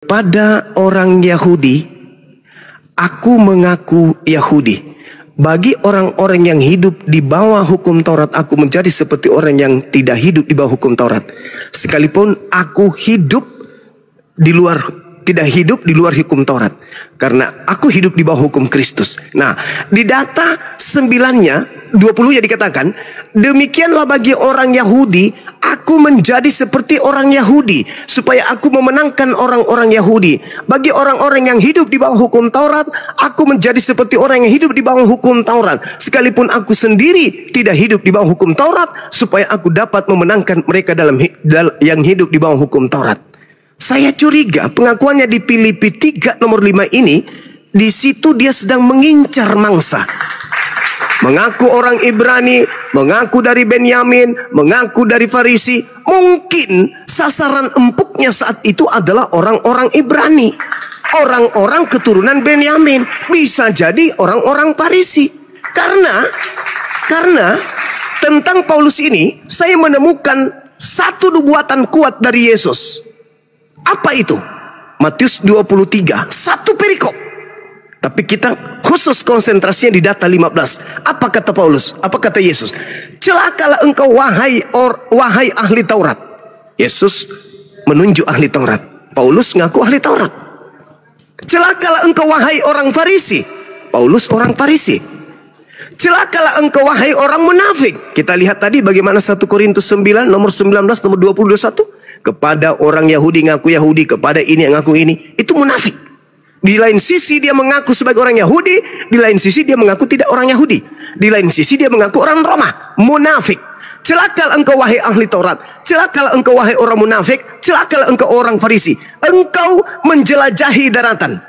Pada orang Yahudi, aku mengaku Yahudi. Bagi orang-orang yang hidup di bawah hukum Taurat, aku menjadi seperti orang yang tidak hidup di bawah hukum Taurat. Sekalipun aku tidak hidup di luar hukum Taurat, karena aku hidup di bawah hukum Kristus. Nah, di data 9-nya 20-nya dikatakan, demikianlah bagi orang Yahudi, aku menjadi seperti orang Yahudi, supaya aku memenangkan orang-orang Yahudi. Bagi orang-orang yang hidup di bawah hukum Taurat, aku menjadi seperti orang yang hidup di bawah hukum Taurat. Sekalipun aku sendiri tidak hidup di bawah hukum Taurat, supaya aku dapat memenangkan mereka yang hidup di bawah hukum Taurat. Saya curiga pengakuannya di Filipi 3 nomor 5 ini, di situ dia sedang mengincar mangsa. Mengaku orang Ibrani, mengaku dari Benyamin, mengaku dari Farisi. Mungkin sasaran empuknya saat itu adalah orang-orang Ibrani, orang-orang keturunan Benyamin, bisa jadi orang-orang Farisi. Karena tentang Paulus ini saya menemukan satu nubuatan kuat dari Yesus. Apa itu? Matius 23, satu perikop. Tapi kita khusus konsentrasinya di data 15. Apa kata Paulus? Apa kata Yesus? Celakalah engkau wahai ahli Taurat. Yesus menunjuk ahli Taurat. Paulus ngaku ahli Taurat. Celakalah engkau wahai orang Farisi. Paulus orang Farisi. Celakalah engkau wahai orang munafik. Kita lihat tadi bagaimana 1 Korintus 9 nomor 19 nomor 20 21. Kepada orang Yahudi ngaku Yahudi, kepada ini ngaku ini. Itu munafik. Di lain sisi dia mengaku sebagai orang Yahudi, di lain sisi dia mengaku tidak orang Yahudi, di lain sisi dia mengaku orang Roma, munafik. Celakalah engkau wahai ahli Taurat, celakalah engkau wahai orang munafik, celakalah engkau orang Farisi. Engkau menjelajahi daratan,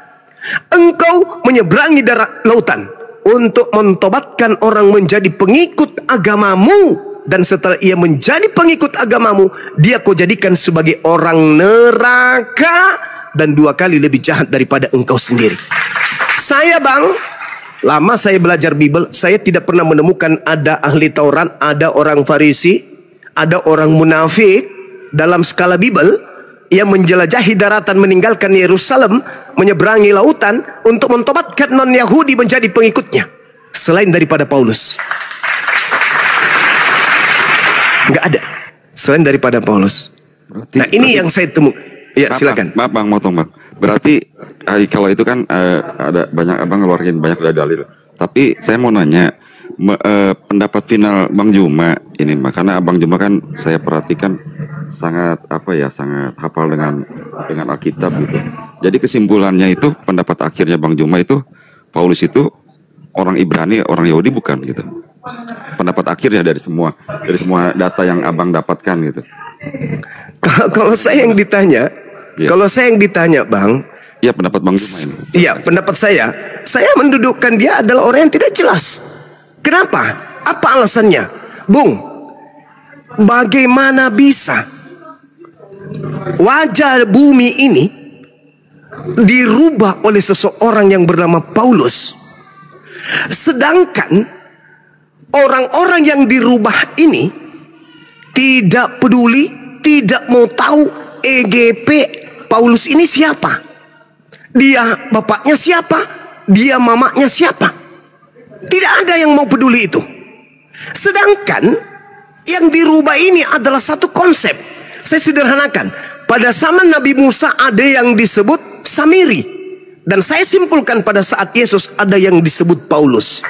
engkau menyeberangi lautan untuk mentobatkan orang menjadi pengikut agamamu. Dan setelah ia menjadi pengikut agamamu, dia kau jadikan sebagai orang neraka dan 2 kali lebih jahat daripada engkau sendiri. Saya lama saya belajar Bible, saya tidak pernah menemukan ada ahli Taurat, ada orang Farisi, ada orang munafik dalam skala Bible yang menjelajahi daratan, meninggalkan Yerusalem, menyeberangi lautan untuk mentobatkan non-Yahudi menjadi pengikutnya, selain daripada Paulus. Nggak ada selain daripada Paulus. Nah, ini yang saya temukan. Ya, silakan. Maaf Bang, motong Bang. Berarti kalau itu kan ada banyak Abang ngeluarin banyak dalil. Tapi saya mau nanya pendapat final Bang Juma ini, karena Abang Juma kan saya perhatikan sangat sangat hafal dengan Alkitab gitu. Jadi kesimpulannya itu pendapat akhirnya Bang Juma itu Paulus itu orang Ibrani, orang Yahudi bukan gitu. Pendapat akhirnya dari semua data yang Abang dapatkan gitu. Kalau saya yang ditanya, Bang, ya pendapat Bang Juma ini. Iya, pendapat saya mendudukkan dia adalah orang yang tidak jelas. Kenapa? Apa alasannya? Bung, bagaimana bisa wajah bumi ini dirubah oleh seseorang yang bernama Paulus, sedangkan orang-orang yang dirubah ini tidak peduli, tidak mau tahu EGP Paulus ini siapa, dia bapaknya siapa, dia mamanya siapa. Tidak ada yang mau peduli itu. Sedangkan yang dirubah ini adalah satu konsep. Saya sederhanakan. Pada zaman Nabi Musa ada yang disebut Samiri, dan saya simpulkan pada saat Yesus ada yang disebut Paulus.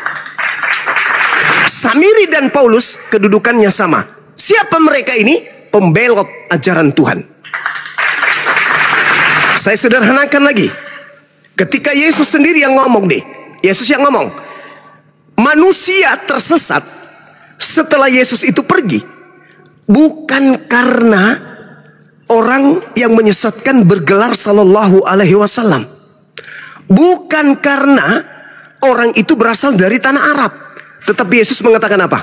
Samiri dan Paulus kedudukannya sama. Siapa mereka ini? Pembelot ajaran Tuhan. Saya sederhanakan lagi. Ketika Yesus sendiri yang ngomong deh, Yesus yang ngomong, manusia tersesat setelah Yesus itu pergi bukan karena orang yang menyesatkan bergelar sallallahu alaihi wasallam, bukan karena orang itu berasal dari tanah Arab. Tetapi Yesus mengatakan apa?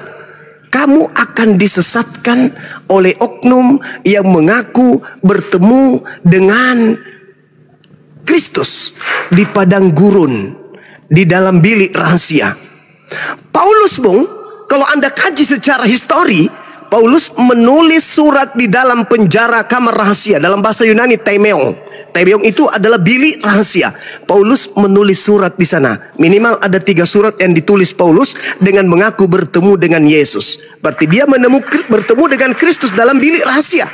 Kamu akan disesatkan oleh oknum yang mengaku bertemu dengan Kristus di padang gurun, di dalam bilik rahasia. Paulus, Bung, kalau Anda kaji secara histori, Paulus menulis surat di dalam penjara kamar rahasia, dalam bahasa Yunani Timeo. Tebeong itu adalah bilik rahasia. Paulus menulis surat di sana. Minimal ada 3 surat yang ditulis Paulus dengan mengaku bertemu dengan Yesus. Berarti dia bertemu dengan Kristus dalam bilik rahasia.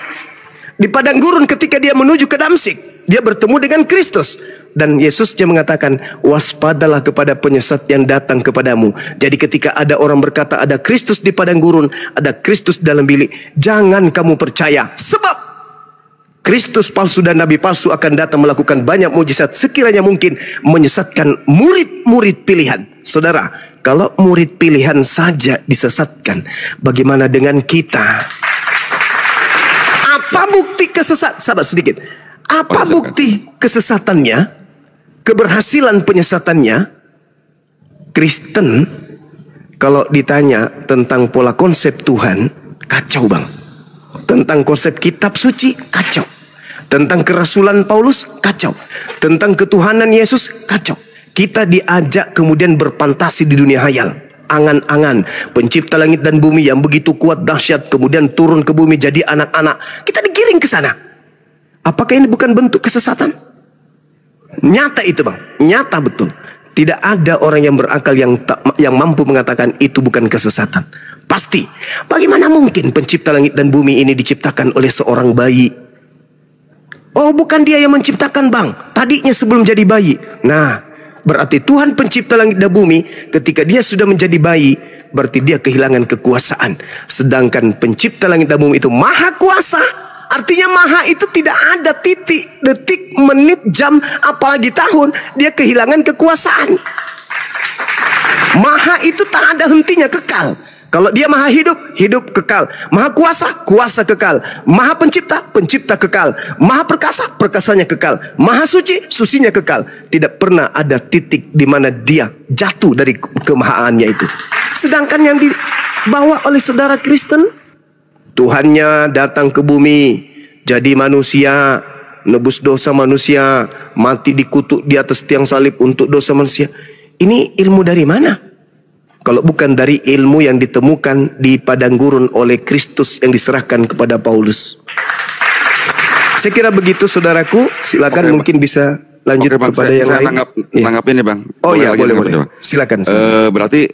Di padang gurun ketika dia menuju ke Damsyik, dia bertemu dengan Kristus. Dan Yesusnya mengatakan, waspadalah kepada penyesat yang datang kepadamu. Jadi ketika ada orang berkata ada Kristus di padang gurun, ada Kristus dalam bilik, jangan kamu percaya. Sebab Kristus palsu dan nabi palsu akan datang melakukan banyak mujizat sekiranya mungkin menyesatkan murid-murid pilihan. Saudara, kalau murid pilihan saja disesatkan, bagaimana dengan kita? Apa bukti kesesatan? Sabar sedikit. Apa bukti kesesatannya? Keberhasilan penyesatannya? Kristen kalau ditanya tentang pola konsep Tuhan, kacau bang. Tentang konsep kitab suci, kacau. Tentang kerasulan Paulus, kacau. Tentang ketuhanan Yesus, kacau. Kita diajak kemudian berfantasi di dunia hayal. Angan-angan pencipta langit dan bumi yang begitu kuat dahsyat kemudian turun ke bumi jadi anak-anak. Kita digiring ke sana. Apakah ini bukan bentuk kesesatan? Nyata itu bang, nyata betul. Tidak ada orang yang berakal yang mampu mengatakan itu bukan kesesatan. Pasti. Bagaimana mungkin pencipta langit dan bumi ini diciptakan oleh seorang bayi? Oh, bukan dia yang menciptakan bang. Tadinya sebelum jadi bayi. Nah, berarti Tuhan pencipta langit dan bumi ketika dia sudah menjadi bayi, berarti dia kehilangan kekuasaan. Sedangkan pencipta langit dan bumi itu maha kuasa. Artinya maha itu tidak ada titik, detik, menit, jam, apalagi tahun. Dia kehilangan kekuasaan. Maha itu tak ada hentinya, kekal. Kalau dia maha hidup, hidup kekal. Maha kuasa, kuasa kekal. Maha pencipta, pencipta kekal. Maha perkasa, perkasanya kekal. Maha suci, sucinya kekal. Tidak pernah ada titik di mana dia jatuh dari kemahaannya itu. Sedangkan yang dibawa oleh saudara Kristen, Tuhannya datang ke bumi, jadi manusia, nebus dosa manusia, mati dikutuk di atas tiang salib untuk dosa manusia. Ini ilmu dari mana? Kalau bukan dari ilmu yang ditemukan di padang gurun oleh Kristus yang diserahkan kepada Paulus. Saya kira begitu saudaraku. Silakan mungkin bisa lanjut bang, kepada yang lain. Nanggapin ya bang. Oh iya, boleh. Silakan. Berarti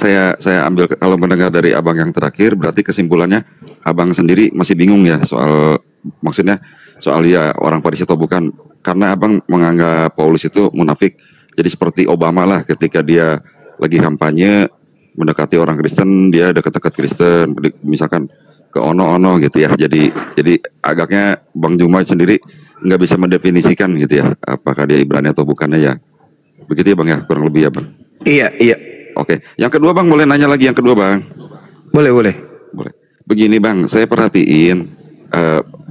saya ambil kalau mendengar dari abang yang terakhir, berarti kesimpulannya abang sendiri masih bingung ya soal, maksudnya soal ya orang Farisi atau bukan, karena abang menganggap Paulus itu munafik. Jadi seperti Obama lah, ketika dia lagi kampanye mendekati orang Kristen, dia dekat-dekat Kristen, misalkan ke ono-ono gitu ya. Jadi agaknya Bang Juma sendiri nggak bisa mendefinisikan gitu ya, apakah dia Ibrani atau bukannya ya. Begitu ya bang ya, kurang lebih ya bang. Iya. Oke, yang kedua bang, boleh nanya lagi yang kedua bang? Boleh. Begini bang, saya perhatiin,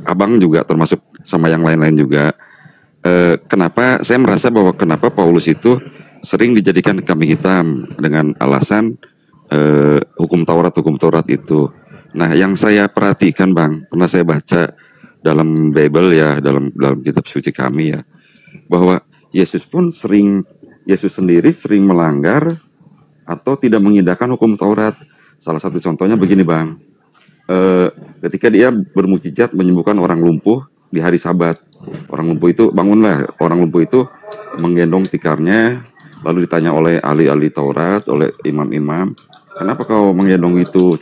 abang juga termasuk sama yang lain-lain juga. Kenapa saya merasa bahwa kenapa Paulus itu sering dijadikan kambing hitam dengan alasan hukum Taurat itu. Nah, yang saya perhatikan bang, pernah saya baca dalam Bible ya, dalam kitab suci kami ya, bahwa Yesus sendiri sering melanggar atau tidak mengindahkan hukum Taurat. Salah satu contohnya begini bang, ketika dia bermukjizat menyembuhkan orang lumpuh di hari Sabat, orang lumpuh itu bangunlah, orang lumpuh itu menggendong tikarnya, lalu ditanya oleh ahli-ahli Taurat, oleh imam-imam, kenapa kau menggendong itu?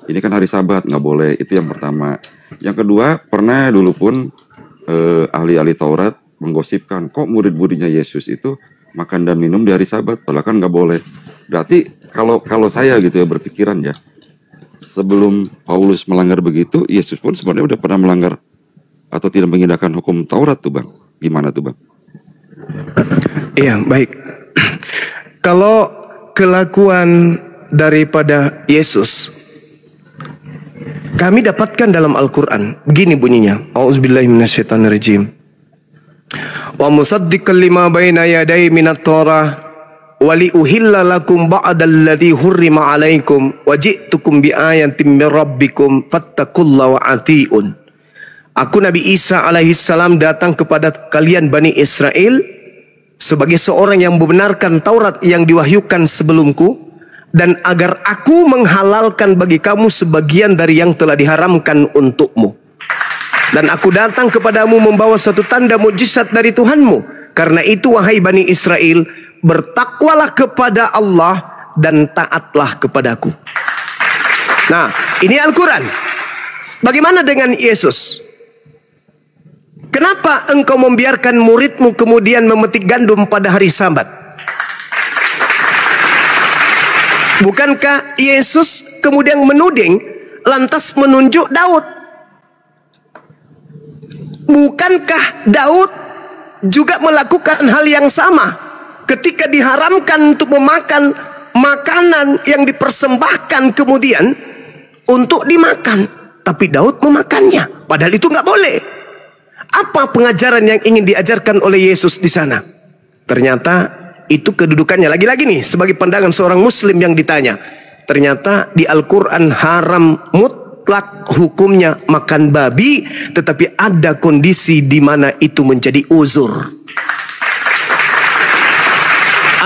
Ini kan hari Sabat, nggak boleh. Itu yang pertama. Yang kedua, pernah dulu pun ahli-ahli Taurat menggosipkan, kok murid-muridnya Yesus itu makan dan minum di hari Sabat, padahal kan nggak boleh. Berarti kalau saya gitu ya berpikiran ya, sebelum Paulus melanggar begitu, Yesus pun sebenarnya udah pernah melanggar atau tidak mengindahkan hukum Taurat tuh bang. Gimana tuh bang? Iya, baik. Kalau kelakuan daripada Yesus kami dapatkan dalam Al-Quran. Begini bunyinya. A'udzubillahi minasyaitonirrajim. Wa musaddiqan lima baina yaday minat Torah wa li uhilla lakum ba'dalladzi hurrima 'alaikum wa ji'tukum bi ayatin min rabbikum fattaqullaha wa ati'un. Aku Nabi Isa alaihi salam datang kepada kalian Bani Israel sebagai seorang yang membenarkan Taurat yang diwahyukan sebelumku, dan agar aku menghalalkan bagi kamu sebagian dari yang telah diharamkan untukmu. Dan aku datang kepadamu membawa suatu tanda mukjizat dari Tuhanmu. Karena itu wahai Bani Israel, bertakwalah kepada Allah dan taatlah kepadaku. Nah, ini Al-Quran. Bagaimana dengan Yesus? Kenapa engkau membiarkan muridmu kemudian memetik gandum pada hari Sabat? Bukankah Yesus kemudian menuding lantas menunjuk Daud? Bukankah Daud juga melakukan hal yang sama ketika diharamkan untuk memakan makanan yang dipersembahkan kemudian untuk dimakan, tapi Daud memakannya, padahal itu nggak boleh. Apa pengajaran yang ingin diajarkan oleh Yesus di sana? Ternyata itu kedudukannya. Lagi-lagi nih, sebagai pandangan seorang muslim yang ditanya, ternyata di Al-Quran haram mutlak hukumnya makan babi, tetapi ada kondisi di mana itu menjadi uzur.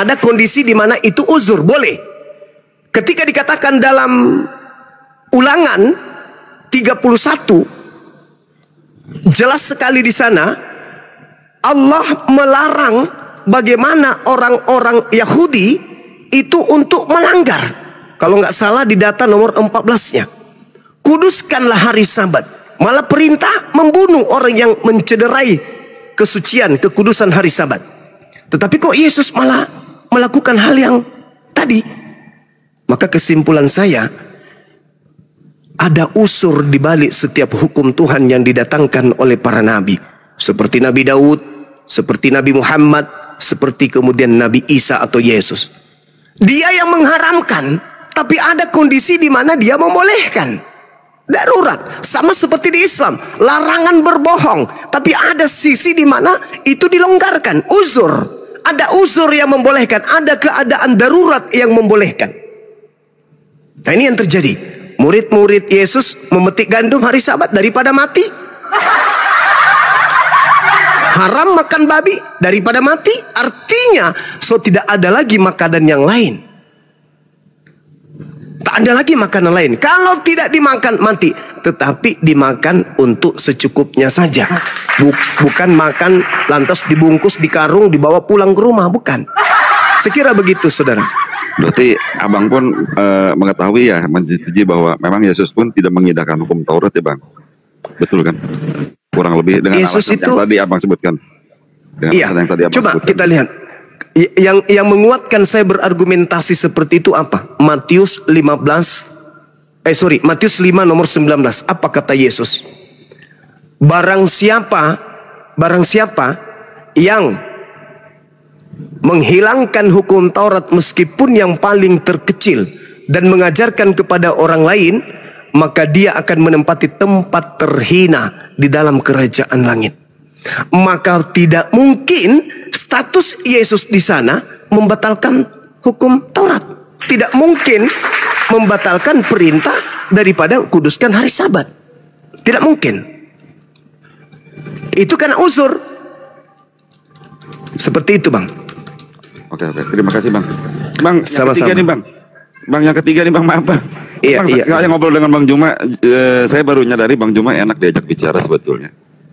Ada kondisi di mana itu uzur, boleh. Ketika dikatakan dalam Ulangan 31, jelas sekali di sana Allah melarang bagaimana orang-orang Yahudi itu untuk melanggar. Kalau nggak salah di data nomor 14-nya. Kuduskanlah hari Sabat. Malah perintah membunuh orang yang mencederai kesucian, kekudusan hari Sabat. Tetapi kok Yesus malah melakukan hal yang tadi? Maka kesimpulan saya, ada unsur di balik setiap hukum Tuhan yang didatangkan oleh para nabi. Seperti Nabi Daud, seperti Nabi Muhammad, seperti kemudian Nabi Isa atau Yesus. Dia yang mengharamkan, tapi ada kondisi di mana dia membolehkan. Darurat, sama seperti di Islam, larangan berbohong, tapi ada sisi di mana itu dilonggarkan, uzur. Ada uzur yang membolehkan, ada keadaan darurat yang membolehkan. Nah, ini yang terjadi. Murid-murid Yesus memetik gandum hari Sabat daripada mati. Haram makan babi daripada mati. Artinya tidak ada lagi makanan yang lain. Tak ada lagi makanan lain. Kalau tidak dimakan mati, tetapi dimakan untuk secukupnya saja. Bukan makan lantas dibungkus di karung dibawa pulang ke rumah, bukan. Sekira begitu, saudara. Berarti abang pun mengetahui ya, menyetujui bahwa memang Yesus pun tidak mengindahkan hukum Taurat ya bang, betul kan? Kurang lebih dengan Yesus itu, yang tadi abang sebutkan. Iya. Yang tadi abang coba sebutkan. Kita lihat. Yang menguatkan saya berargumentasi seperti itu apa? Matius 5 nomor 19. Apa kata Yesus? Barang siapa yang menghilangkan hukum Taurat meskipun yang paling terkecil dan mengajarkan kepada orang lain, maka dia akan menempati tempat terhina di dalam kerajaan langit. Maka tidak mungkin status Yesus di sana membatalkan hukum Taurat. Tidak mungkin membatalkan perintah daripada kuduskan hari Sabat. Tidak mungkin. Itu karena uzur. Seperti itu bang. Oke, terima kasih bang. Bang, yang sama-sama. Ketiga nih bang. Bang, yang ketiga nih bang, maaf bang. Iya, bang, iya. Saya ngobrol dengan Bang Juma, saya baru nyadari Bang Juma enak diajak bicara sebetulnya.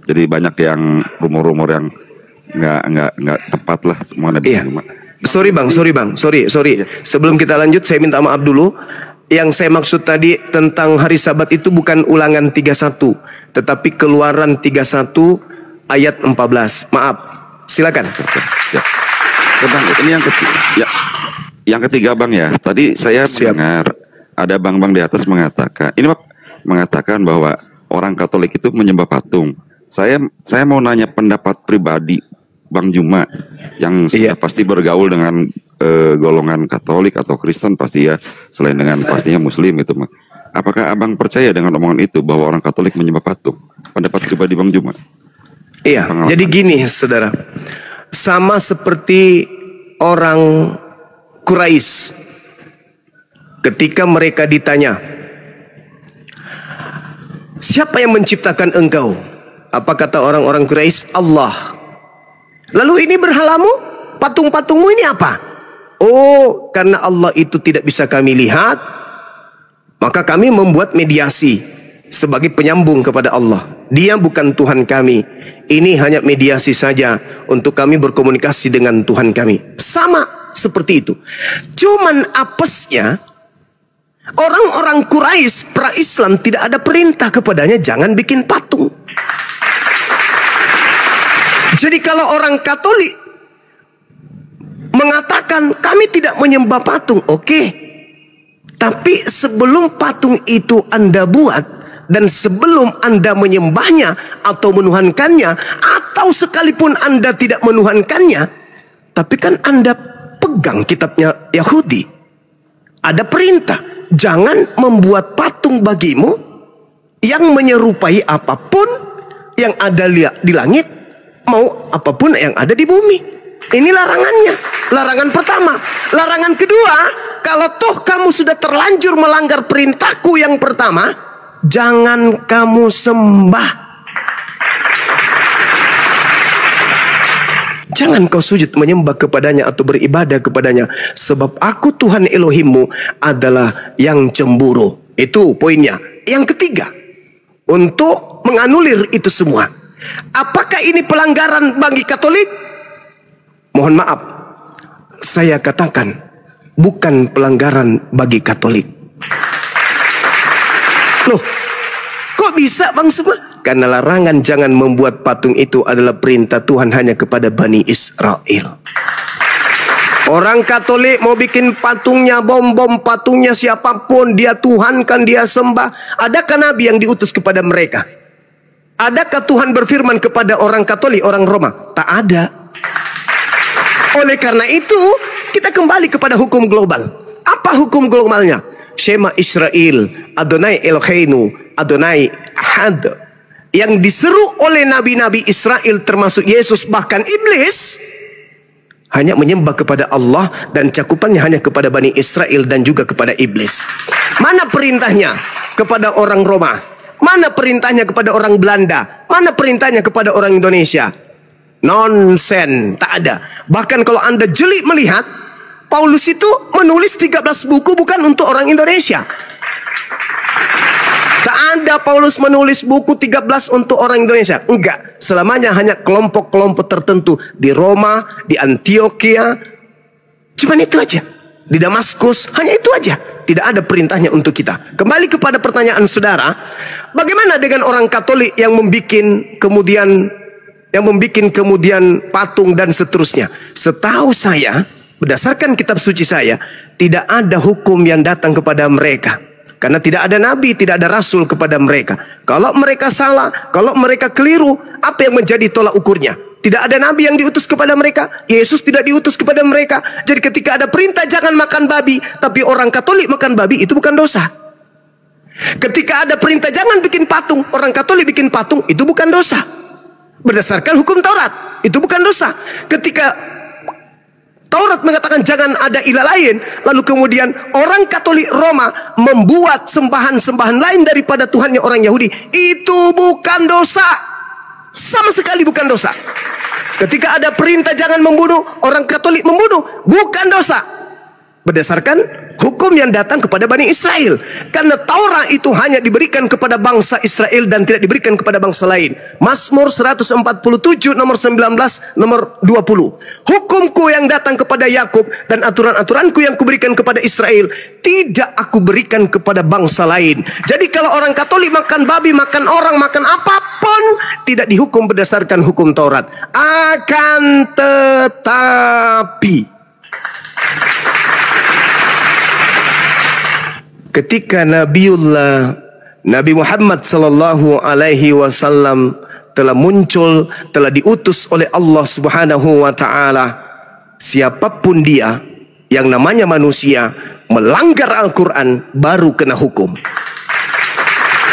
Jadi banyak yang rumor-rumor yang nggak tepat lah semua ada iya. Bang Juma. Sorry. Iya. Sebelum kita lanjut, saya minta maaf dulu. Yang saya maksud tadi tentang hari Sabat itu bukan Ulangan 31, tetapi Keluaran 31 ayat 14. Maaf. Silakan. Siap. Bang, ini yang ketiga. Ya, yang ketiga bang ya. Tadi saya mendengar ada bang-bang di atas mengatakan bahwa orang Katolik itu menyembah patung. Saya mau nanya pendapat pribadi Bang Juma yang sudah pasti bergaul dengan golongan Katolik atau Kristen pasti ya, selain dengan pastinya Muslim itu mah. Apakah abang percaya dengan omongan itu bahwa orang Katolik menyembah patung? Pendapat pribadi Bang Juma. Iya. Jadi gini, saudara. Sama seperti orang Quraisy ketika mereka ditanya, siapa yang menciptakan engkau? Apa kata orang-orang Quraisy? Allah. Lalu ini berhalamu, patung-patungmu ini apa? Oh, karena Allah itu tidak bisa kami lihat, maka kami membuat mediasi sebagai penyambung kepada Allah. Dia bukan Tuhan kami. Ini hanya mediasi saja untuk kami berkomunikasi dengan Tuhan kami. Sama seperti itu. Cuman apesnya, orang-orang Quraisy pra-Islam tidak ada perintah kepadanya jangan bikin patung. Jadi kalau orang Katolik mengatakan kami tidak menyembah patung, oke. Tapi sebelum patung itu Anda buat, dan sebelum Anda menyembahnya atau menuhankannya, atau sekalipun Anda tidak menuhankannya, tapi kan Anda pegang kitabnya Yahudi. Ada perintah, jangan membuat patung bagimu yang menyerupai apapun yang ada di langit, mau apapun yang ada di bumi. Ini larangannya. Larangan pertama. Larangan kedua, kalau toh kamu sudah terlanjur melanggar perintahku yang pertama, jangan kamu sembah. Jangan kau sujud menyembah kepadanya atau beribadah kepadanya, sebab aku Tuhan Elohimmu adalah yang cemburu. Itu poinnya. Yang ketiga, untuk menganulir itu semua, apakah ini pelanggaran bagi Katolik? Mohon maaf, saya katakan bukan pelanggaran bagi Katolik. Loh, kok bisa Bang semua? Karena larangan jangan membuat patung itu adalah perintah Tuhan hanya kepada Bani Israel. Orang Katolik mau bikin patungnya, bom-bom patungnya siapapun, dia tuhankan, dia sembah. Adakah Nabi yang diutus kepada mereka? Adakah Tuhan berfirman kepada orang Katolik, orang Roma? Tak ada. Oleh karena itu, kita kembali kepada hukum global. Apa hukum globalnya? Shema Israel, Adonai Eloheinu, Adonai Ahad. Yang diseru oleh nabi-nabi Israel termasuk Yesus, bahkan iblis, hanya menyembah kepada Allah, dan cakupannya hanya kepada Bani Israel dan juga kepada iblis. Mana perintahnya kepada orang Roma? Mana perintahnya kepada orang Belanda? Mana perintahnya kepada orang Indonesia? Nonsen, tak ada. Bahkan kalau Anda jeli melihat, Paulus itu menulis 13 buku bukan untuk orang Indonesia. Tak ada Paulus menulis buku 13 untuk orang Indonesia. Enggak, selamanya hanya kelompok-kelompok tertentu di Roma, di Antioquia. Cuman itu aja. Di Damaskus, hanya itu aja. Tidak ada perintahnya untuk kita. Kembali kepada pertanyaan saudara, bagaimana dengan orang Katolik yang membuat kemudian patung dan seterusnya? Setahu saya, berdasarkan kitab suci saya, tidak ada hukum yang datang kepada mereka. Karena tidak ada nabi, tidak ada rasul kepada mereka. Kalau mereka salah, kalau mereka keliru, apa yang menjadi tolak ukurnya? Tidak ada nabi yang diutus kepada mereka. Yesus tidak diutus kepada mereka. Jadi ketika ada perintah jangan makan babi, tapi orang Katolik makan babi, itu bukan dosa. Ketika ada perintah jangan bikin patung, orang Katolik bikin patung, itu bukan dosa. Berdasarkan hukum Taurat, itu bukan dosa. Ketika Taurat mengatakan jangan ada ilah lain, lalu kemudian orang Katolik Roma membuat sembahan-sembahan lain daripada Tuhannya orang Yahudi, itu bukan dosa. Sama sekali bukan dosa. Ketika ada perintah jangan membunuh, orang Katolik membunuh, bukan dosa. Berdasarkan hukum yang datang kepada Bani Israel. Karena Taurat itu hanya diberikan kepada bangsa Israel dan tidak diberikan kepada bangsa lain. Mazmur 147 nomor 19 nomor 20. Hukumku yang datang kepada Yakub dan aturan-aturanku yang kuberikan kepada Israel tidak aku berikan kepada bangsa lain. Jadi kalau orang Katolik makan babi, makan orang, makan apapun, tidak dihukum berdasarkan hukum Taurat. Akan tetapi ketika Nabi Muhammad sallallahu alaihi wasallam telah muncul, telah diutus oleh Allah Subhanahu wa taala, siapapun dia yang namanya manusia melanggar Al-Qur'an baru kena hukum.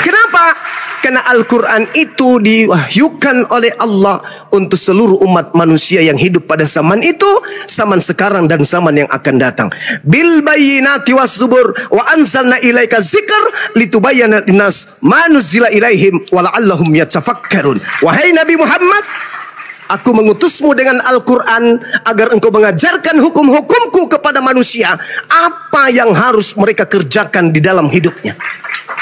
Kenapa? Karena Al-Qur'an itu diwahyukan oleh Allah untuk seluruh umat manusia yang hidup pada zaman itu, zaman sekarang dan zaman yang akan datang. Bil bayyinati was zubur wa anzalna ilaika dzikr litubayyana linnas ma nuzila ilaihim wa la'allahum yatafakkarun. Wahai Nabi Muhammad, aku mengutusmu dengan Al-Quran agar engkau mengajarkan hukum-hukumku kepada manusia, apa yang harus mereka kerjakan di dalam hidupnya.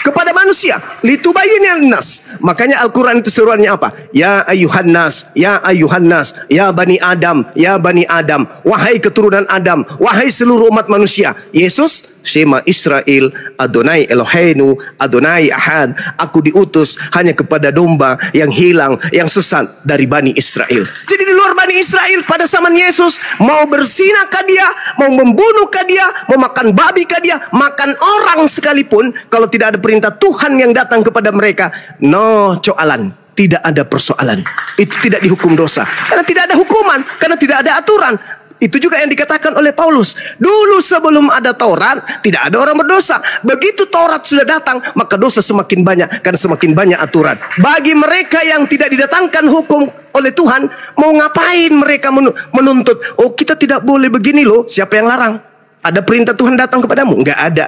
kepada manusia, litubayyinal nas. Makanya Al-Quran itu seruannya apa? Ya ayuhan nas, ya ayuhan nas, ya bani Adam, ya bani Adam, wahai keturunan Adam, wahai seluruh umat manusia. Yesus, Shema Israel, Adonai Eloheinu, Adonai Ahad. Aku diutus hanya kepada domba yang hilang, yang sesat dari Bani Israel. Jadi di luar Bani Israel pada zaman Yesus, mau berzinakah dia, mau membunuhkah dia, mau makan babi kah dia, makan orang sekalipun, kalau tidak ada perintah Tuhan yang datang kepada mereka, no coalan, tidak ada persoalan. Itu tidak dihukum dosa, karena tidak ada hukuman, karena tidak ada aturan. Itu juga yang dikatakan oleh Paulus. Dulu sebelum ada Taurat, tidak ada orang berdosa. Begitu Taurat sudah datang, maka dosa semakin banyak, karena semakin banyak aturan. Bagi mereka yang tidak didatangkan hukum oleh Tuhan, mau ngapain mereka menuntut? Oh, kita tidak boleh begini loh. Siapa yang larang? Ada perintah Tuhan datang kepadamu? Enggak ada.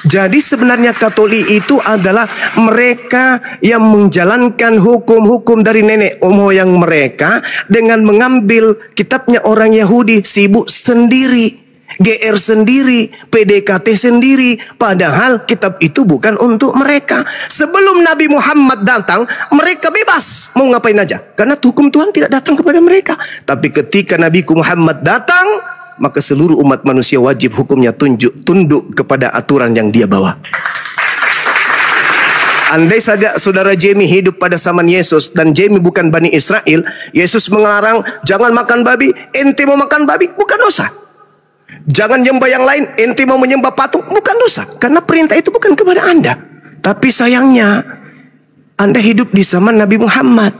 Jadi sebenarnya Katolik itu adalah mereka yang menjalankan hukum-hukum dari nenek moyang mereka dengan mengambil kitabnya orang Yahudi, sibuk sendiri, GR sendiri, PDKT sendiri. Padahal kitab itu bukan untuk mereka. Sebelum Nabi Muhammad datang, mereka bebas mau ngapain aja, karena hukum Tuhan tidak datang kepada mereka. Tapi ketika Nabi Muhammad datang, maka seluruh umat manusia wajib hukumnya tunduk kepada aturan yang dia bawa. Andai saja saudara Jamie hidup pada zaman Yesus dan Jamie bukan Bani Israel, Yesus mengarang jangan makan babi, ente mau makan babi, bukan dosa. Jangan nyembah yang lain, ente mau menyembah patung, bukan dosa. Karena perintah itu bukan kepada Anda. Tapi sayangnya Anda hidup di zaman Nabi Muhammad,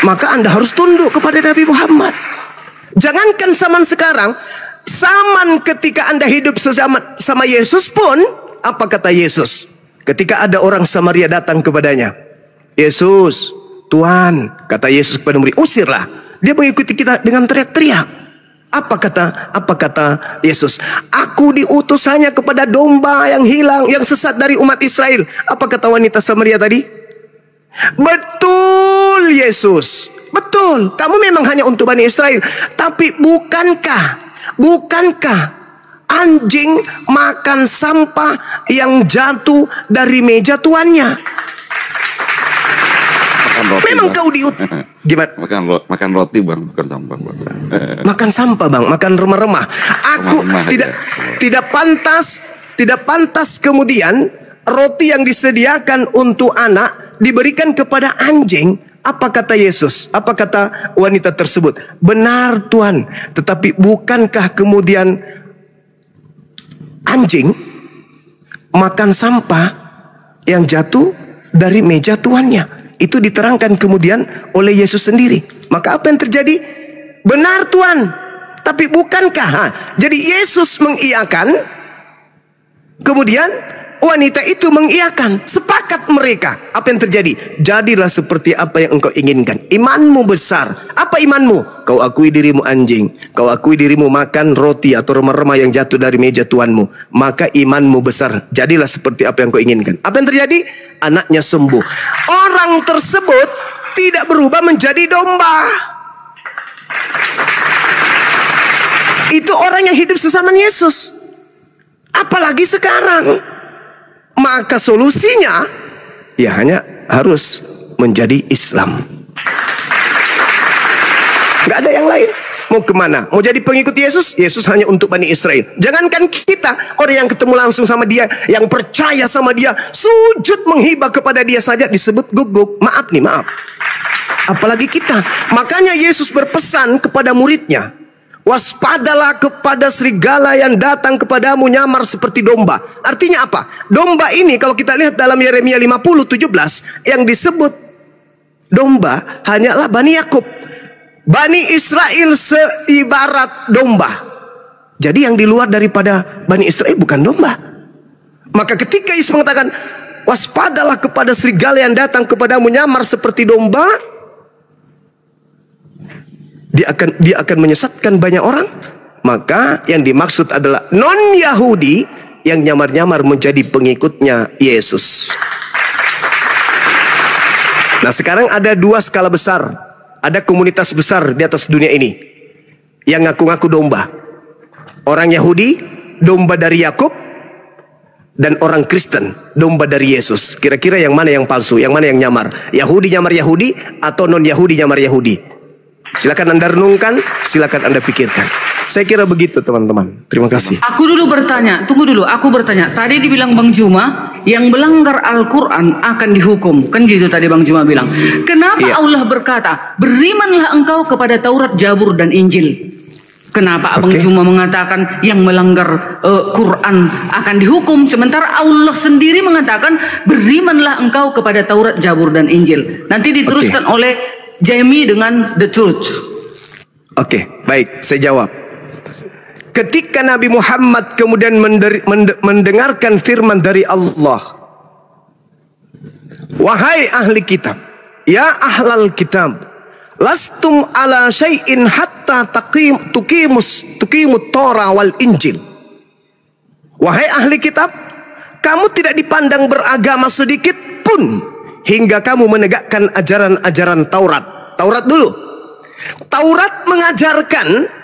maka Anda harus tunduk kepada Nabi Muhammad. Jangankan zaman sekarang, zaman ketika Anda hidup sama Yesus pun, apa kata Yesus? Ketika ada orang Samaria datang kepadanya, Yesus, Tuhan, kata Yesus kepada murid, usirlah. Dia mengikuti kita dengan teriak-teriak. Apa kata Yesus? Aku diutus hanya kepada domba yang hilang, yang sesat dari umat Israel. Apa kata wanita Samaria tadi? Betul Yesus, betul, kamu memang hanya untuk Bani Israel. Tapi bukankah anjing makan sampah yang jatuh dari meja tuannya? Memang kau diutus. Gimana? Makan roti bang, bukan sampah bang. Makan sampah bang, makan remah-remah. Aku tidak pantas kemudian roti yang disediakan untuk anak diberikan kepada anjing. Apa kata Yesus? Apa kata wanita tersebut? Benar Tuhan, tetapi bukankah kemudian anjing makan sampah yang jatuh dari meja tuannya? Itu diterangkan kemudian oleh Yesus sendiri. Maka apa yang terjadi? Benar Tuhan, tapi bukankah? Jadi Yesus mengiyakan, kemudian wanita itu mengiyakan, sepakat mereka. Apa yang terjadi? Jadilah seperti apa yang engkau inginkan. Imanmu besar. Apa imanmu? Kau akui dirimu anjing, kau akui dirimu makan roti atau remah-remah yang jatuh dari meja tuanmu. Maka imanmu besar. Jadilah seperti apa yang kau inginkan. Apa yang terjadi? Anaknya sembuh. Orang tersebut tidak berubah menjadi domba. Itu orang yang hidup sesama Yesus. Apalagi sekarang. Maka solusinya ya hanya harus menjadi Islam. Gak ada yang lain. Mau kemana? Mau jadi pengikut Yesus? Yesus hanya untuk Bani Israel. Jangankan kita, orang yang ketemu langsung sama dia, yang percaya sama dia, sujud menghibah kepada dia saja disebut guguk. Maaf nih, maaf. Apalagi kita. Makanya Yesus berpesan kepada muridnya, waspadalah kepada serigala yang datang kepadamu nyamar seperti domba. Artinya apa? Domba ini kalau kita lihat dalam Yeremia 50:17, yang disebut domba hanyalah Bani Yakub. Bani Israel seibarat domba. Jadi yang di luar daripada Bani Israel bukan domba. Maka ketika Yesus mengatakan waspadalah kepada serigala yang datang kepadamu nyamar seperti domba, dia akan menyesatkan banyak orang. Maka yang dimaksud adalah non-Yahudi yang nyamar-nyamar menjadi pengikutnya Yesus. Nah sekarang ada dua skala besar. Ada komunitas besar di atas dunia ini yang ngaku-ngaku domba. Orang Yahudi, domba dari Yakub, dan orang Kristen, domba dari Yesus. Kira-kira yang mana yang palsu, yang mana yang nyamar? Yahudi nyamar Yahudi atau non-Yahudi nyamar Yahudi? Silakan Anda renungkan, silakan Anda pikirkan. Saya kira begitu teman-teman. Terima kasih. Aku dulu bertanya, tunggu dulu, aku bertanya. Tadi dibilang Bang Juma, yang melanggar Al-Quran akan dihukum. Kan gitu tadi Bang Juma bilang. Kenapa Allah berkata, berimanlah engkau kepada Taurat, Zabur, dan Injil? Kenapa Abang Juma mengatakan yang melanggar Quran akan dihukum, sementara Allah sendiri mengatakan berimanlah engkau kepada Taurat, Zabur, dan Injil. Nanti diteruskan oleh Jamie dengan The Truth. Baik, saya jawab. Ketika Nabi Muhammad kemudian mendengarkan firman dari Allah, wahai ahli kitab, ya ahlal kitab, lastum ala syai'in hatta tuqimut Torah wal Injil. Wahai ahli kitab, kamu tidak dipandang beragama sedikit pun hingga kamu menegakkan ajaran-ajaran Taurat. Taurat dulu. Taurat mengajarkan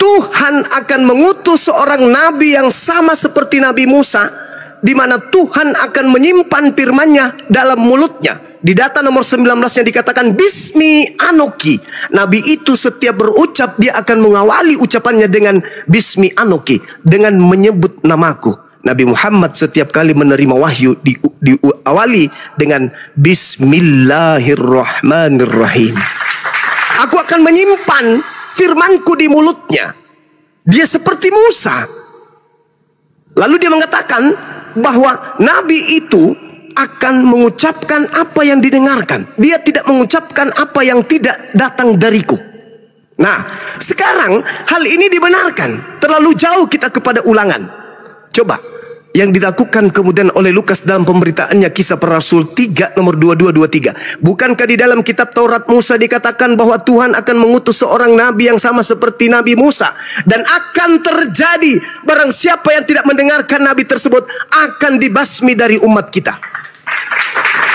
Tuhan akan mengutus seorang nabi yang sama seperti Nabi Musa, di mana Tuhan akan menyimpan firman-Nya dalam mulutnya. Di data nomor 19-nya dikatakan Bismi Anoki. Nabi itu setiap berucap dia akan mengawali ucapannya dengan Bismi Anoki, dengan menyebut namaku. Nabi Muhammad setiap kali menerima wahyu diawali dengan Bismillahirrahmanirrahim. Aku akan menyimpan firmanku di mulutnya. Dia seperti Musa. Lalu dia mengatakan bahwa Nabi itu akan mengucapkan apa yang didengarkan. Dia tidak mengucapkan apa yang tidak datang dariku. Nah, sekarang hal ini dibenarkan. Terlalu jauh kita kepada ulangan. Coba yang dilakukan kemudian oleh Lukas dalam pemberitaannya Kisah Para Rasul 3 nomor 22-23. Bukankah di dalam kitab Taurat Musa dikatakan bahwa Tuhan akan mengutus seorang nabi yang sama seperti Nabi Musa, dan akan terjadi barang siapa yang tidak mendengarkan nabi tersebut akan dibasmi dari umat kita.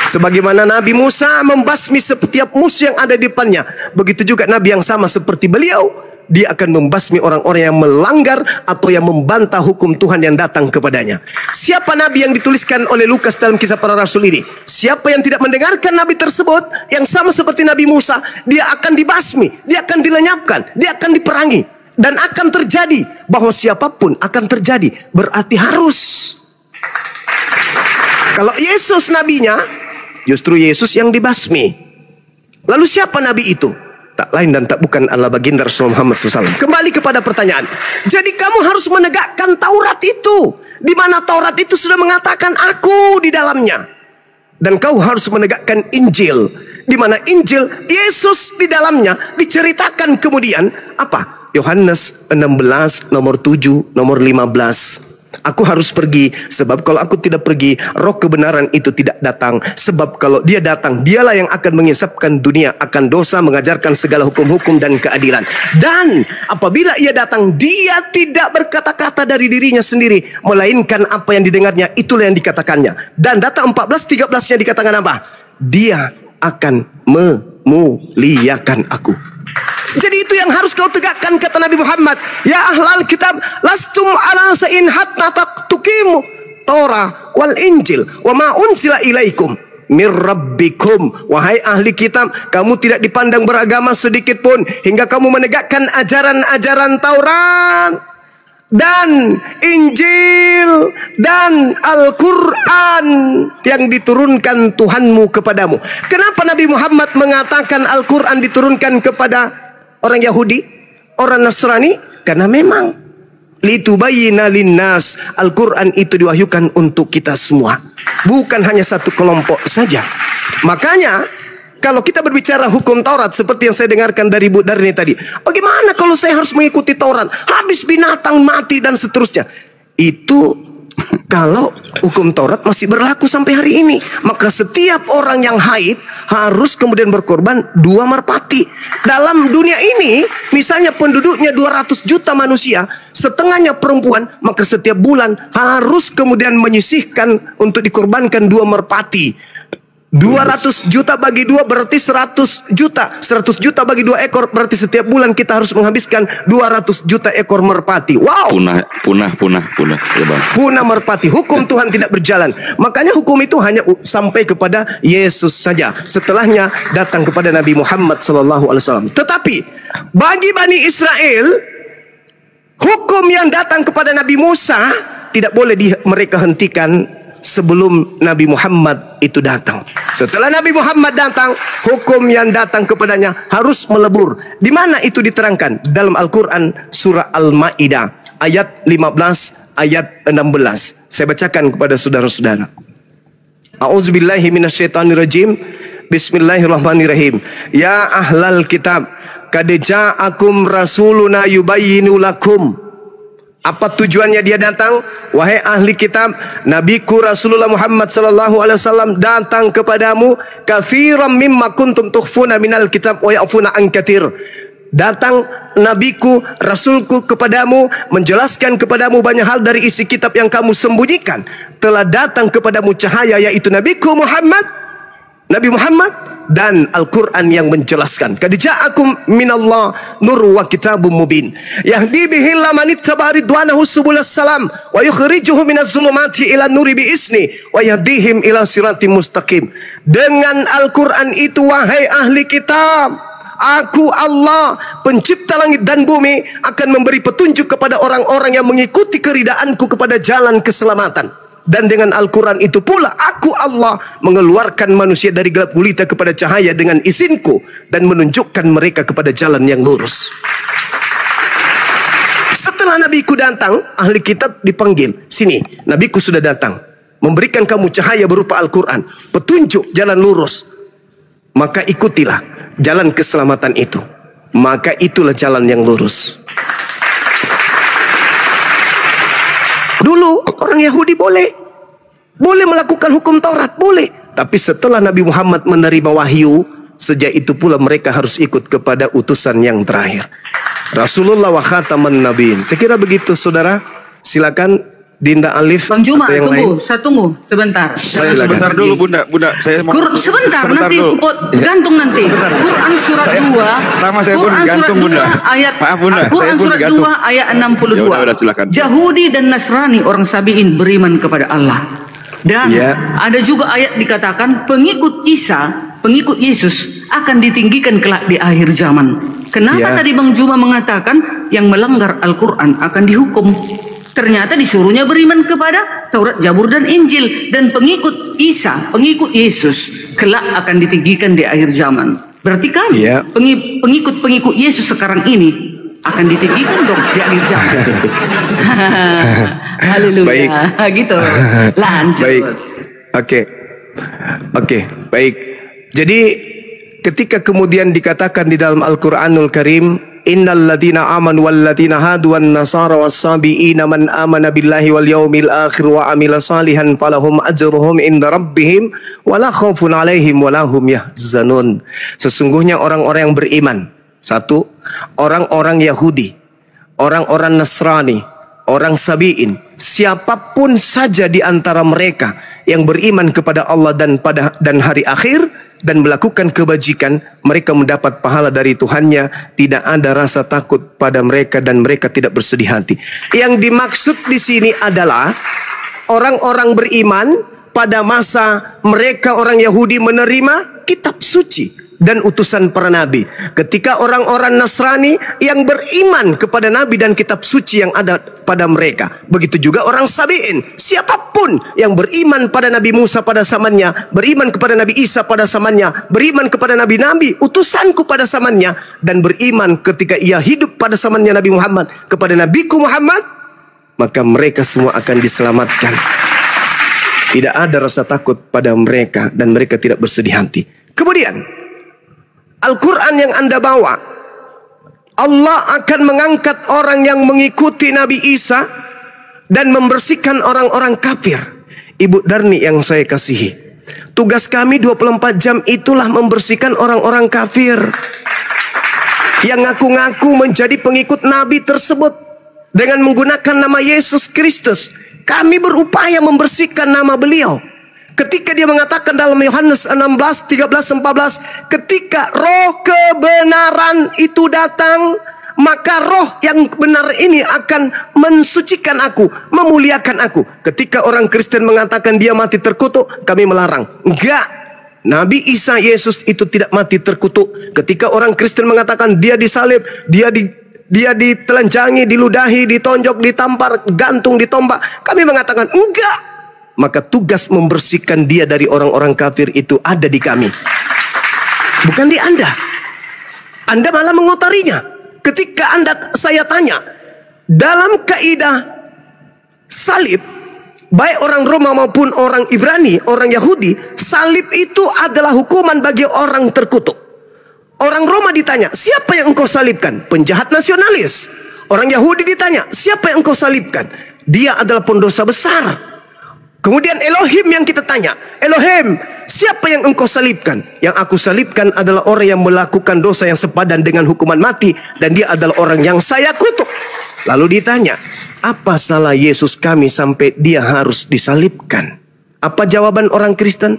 Sebagaimana Nabi Musa membasmi setiap musuh yang ada di depannya, begitu juga nabi yang sama seperti beliau, dia akan membasmi orang-orang yang melanggar atau yang membantah hukum Tuhan yang datang kepadanya. Siapa nabi yang dituliskan oleh Lukas dalam Kisah Para Rasul ini? Siapa yang tidak mendengarkan nabi tersebut yang sama seperti Nabi Musa, dia akan dibasmi, dia akan dilenyapkan, dia akan diperangi. Dan akan terjadi bahwa siapapun akan terjadi, berarti harus. Kalau Yesus nabinya, justru Yesus yang dibasmi. Lalu siapa nabi itu? Tak lain dan tak bukan adalah baginda Rasulullah Muhammad SAW. Kembali kepada pertanyaan. Jadi kamu harus menegakkan Taurat itu, di mana Taurat itu sudah mengatakan aku di dalamnya. Dan kau harus menegakkan Injil, di mana Injil Yesus di dalamnya diceritakan kemudian apa? Yohanes 16 nomor 7 nomor 15. Aku harus pergi, sebab kalau aku tidak pergi, roh kebenaran itu tidak datang. Sebab kalau dia datang, dialah yang akan mengisapkan dunia akan dosa, mengajarkan segala hukum-hukum dan keadilan. Dan apabila ia datang, dia tidak berkata-kata dari dirinya sendiri, melainkan apa yang didengarnya, itulah yang dikatakannya. Dan data 14-13-nya dikatakan apa? Dia akan memuliakan aku. Jadi itu yang harus kau tegakkan, kata Nabi Muhammad. Ya ahlal kitab, lastum ala sa'in hatta tuqimu Torah wal Injil wa ma unsila ilaikum mir rabbikum. Wahai ahli kitab, kamu tidak dipandang beragama sedikit pun hingga kamu menegakkan ajaran-ajaran Taurat dan Injil dan Al-Quran yang diturunkan Tuhanmu kepadamu. Kenapa Nabi Muhammad mengatakan Al-Quran diturunkan kepada orang Yahudi, orang Nasrani? Karena memang litubayyina linnas, Al-Quran itu diwahyukan untuk kita semua, bukan hanya satu kelompok saja. Makanya kalau kita berbicara hukum Taurat seperti yang saya dengarkan dari Bu Darni tadi, bagaimana kalau saya harus mengikuti Taurat, habis binatang mati dan seterusnya? Itu kalau hukum Taurat masih berlaku sampai hari ini, maka setiap orang yang haid harus kemudian berkorban 2 merpati. Dalam dunia ini, misalnya penduduknya 200 juta manusia, setengahnya perempuan, maka setiap bulan harus kemudian menyisihkan untuk dikorbankan 2 merpati. 200 juta bagi 2 berarti 100 juta. 100 juta bagi 2 ekor berarti setiap bulan kita harus menghabiskan 200 juta ekor merpati. Wow. Punah ya Bang. Punah merpati. Hukum Tuhan tidak berjalan. Makanya hukum itu hanya sampai kepada Yesus saja. Setelahnya datang kepada Nabi Muhammad SAW. Tetapi bagi Bani Israel, hukum yang datang kepada Nabi Musa tidak boleh mereka hentikan sebelum Nabi Muhammad itu datang. Setelah Nabi Muhammad datang, hukum yang datang kepadanya harus melebur. Di mana itu diterangkan? Dalam Al-Quran surah Al-Ma'idah ayat 15 ayat 16. Saya bacakan kepada saudara-saudara. A'udzubillahi minasyaitonirrajim. Bismillahirrahmanirrahim. Ya ahlal kitab, qad ja'akum rasuluna yubayyinu lakum. Apa tujuannya dia datang? Wahai ahli kitab, nabiku Rasulullah Muhammad sallallahu alaihi wasallam datang kepadamu katsiran mimma kuntum tukhfuna minal kitab wa ya'funa an katsir. Datang nabiku, rasulku kepadamu menjelaskan kepadamu banyak hal dari isi kitab yang kamu sembunyikan. Telah datang kepadamu cahaya, yaitu nabiku Nabi Muhammad dan Al-Quran yang menjelaskan. Qad ja'akum minallah nur wa kitabum mubin yahdi bihi man ittaba ridwanahu subulas salam wa yukhrijuhum minaz zulumati ila nuri bi isni wa yahdihim ila siratim mustaqim. Dengan Al-Quran itu, wahai ahli kitab, aku Allah pencipta langit dan bumi akan memberi petunjuk kepada orang-orang yang mengikuti keridaanku kepada jalan keselamatan. Dan dengan Al-Quran itu pula aku Allah mengeluarkan manusia dari gelap gulita kepada cahaya dengan izinku dan menunjukkan mereka kepada jalan yang lurus. Setelah nabiku datang, ahli kitab dipanggil. Sini, nabiku sudah datang, memberikan kamu cahaya berupa Al-Quran, petunjuk jalan lurus. Maka ikutilah jalan keselamatan itu. Maka itulah jalan yang lurus. Dulu orang Yahudi boleh melakukan hukum Taurat, boleh. Tapi setelah Nabi Muhammad menerima wahyu, sejak itu pula mereka harus ikut kepada utusan yang terakhir, Rasulullah wa khataman nabiin. Saya kira begitu, saudara. Silakan Dinda Alif. Bang Juma, tunggu sebentar. Sebentar dulu Bunda, saya mau sebentar nanti gantung nanti. Quran surat 2. Sama saya pun gantung Bunda. Quran surat 2 ayat 62. Yahudi dan Nasrani orang Sabi'in beriman kepada Allah. Dan ada juga ayat dikatakan pengikut Isa, pengikut Yesus akan ditinggikan kelak di akhir zaman. Kenapa tadi Bang Juma mengatakan yang melanggar Al-Quran akan dihukum? Ternyata disuruhnya beriman kepada Taurat, Zabur, dan Injil. Dan pengikut Isa, pengikut Yesus kelak akan ditinggikan di akhir zaman. Berarti kami pengikut Yesus sekarang ini akan ditinggikan dong di akhir zaman. Haleluya. Baik. Gitu. Lanjut. Baik. Oke. Baik. Jadi ketika kemudian dikatakan di dalam Al-Quranul Karim, innal ladina amanu wal ladina hadu wan nasara was sabiina man amana billahi wal yaumil akhir wa amila salihan falahum ajruhum inda rabbihim wala khaufun alaihim wala hum yahzanun. Sesungguhnya orang-orang yang beriman, satu, orang-orang Yahudi, orang-orang Nasrani, orang Sabi'in, siapapun saja di antara mereka yang beriman kepada Allah dan hari akhir dan melakukan kebajikan, mereka mendapat pahala dari Tuhannya. Tidak ada rasa takut pada mereka dan mereka tidak bersedih hati. Yang dimaksud di sini adalah orang-orang beriman pada masa mereka orang Yahudi menerima kitab suci dan utusan para nabi. Ketika orang-orang Nasrani yang beriman kepada nabi dan kitab suci yang ada pada mereka. Begitu juga orang Sabi'in. Siapapun yang beriman pada Nabi Musa pada zamannya, beriman kepada Nabi Isa pada zamannya, beriman kepada nabi-nabi utusanku pada zamannya, dan beriman ketika ia hidup pada zamannya Nabi Muhammad kepada nabiku Muhammad, maka mereka semua akan diselamatkan. Tidak ada rasa takut pada mereka dan mereka tidak bersedih hati. Kemudian Al-Quran yang Anda bawa, Allah akan mengangkat orang yang mengikuti Nabi Isa dan membersihkan orang-orang kafir. Ibu Darni yang saya kasihi, tugas kami 24 jam itulah membersihkan orang-orang kafir yang ngaku-ngaku menjadi pengikut Nabi tersebut dengan menggunakan nama Yesus Kristus. Kami berupaya membersihkan nama beliau. Ketika dia mengatakan dalam Yohanes 16, 13, 14, ketika roh kebenaran itu datang, maka roh yang benar ini akan mensucikan aku, memuliakan aku. Ketika orang Kristen mengatakan dia mati terkutuk, kami melarang. Enggak. Nabi Isa Yesus itu tidak mati terkutuk. Ketika orang Kristen mengatakan dia disalib, dia ditelanjangi, diludahi, ditonjok, ditampar, gantung, ditombak, kami mengatakan enggak. Maka tugas membersihkan dia dari orang-orang kafir itu ada di kami, bukan di Anda. Anda malah mengotorinya. Ketika saya tanya, dalam kaidah salib, baik orang Roma maupun orang Ibrani, orang Yahudi, salib itu adalah hukuman bagi orang terkutuk. Orang Roma ditanya, siapa yang engkau salibkan? Penjahat nasionalis. Orang Yahudi ditanya, siapa yang engkau salibkan? Dia adalah pendosa besar. Kemudian Elohim yang kita tanya, Elohim, siapa yang engkau salibkan? Yang aku salibkan adalah orang yang melakukan dosa yang sepadan dengan hukuman mati, dan dia adalah orang yang saya kutuk. Lalu ditanya, apa salah Yesus kami sampai dia harus disalibkan? Apa jawaban orang Kristen?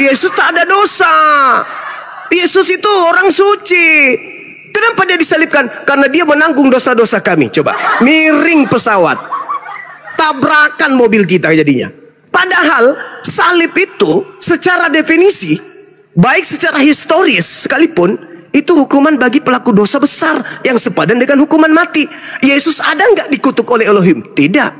Yesus tak ada dosa. Yesus itu orang suci. Kenapa dia disalibkan? Karena dia menanggung dosa-dosa kami. Coba, miring pesawat, tabrakan mobil kita jadinya. Padahal salib itu secara definisi, baik secara historis sekalipun, itu hukuman bagi pelaku dosa besar yang sepadan dengan hukuman mati. Yesus ada nggak dikutuk oleh Elohim? Tidak.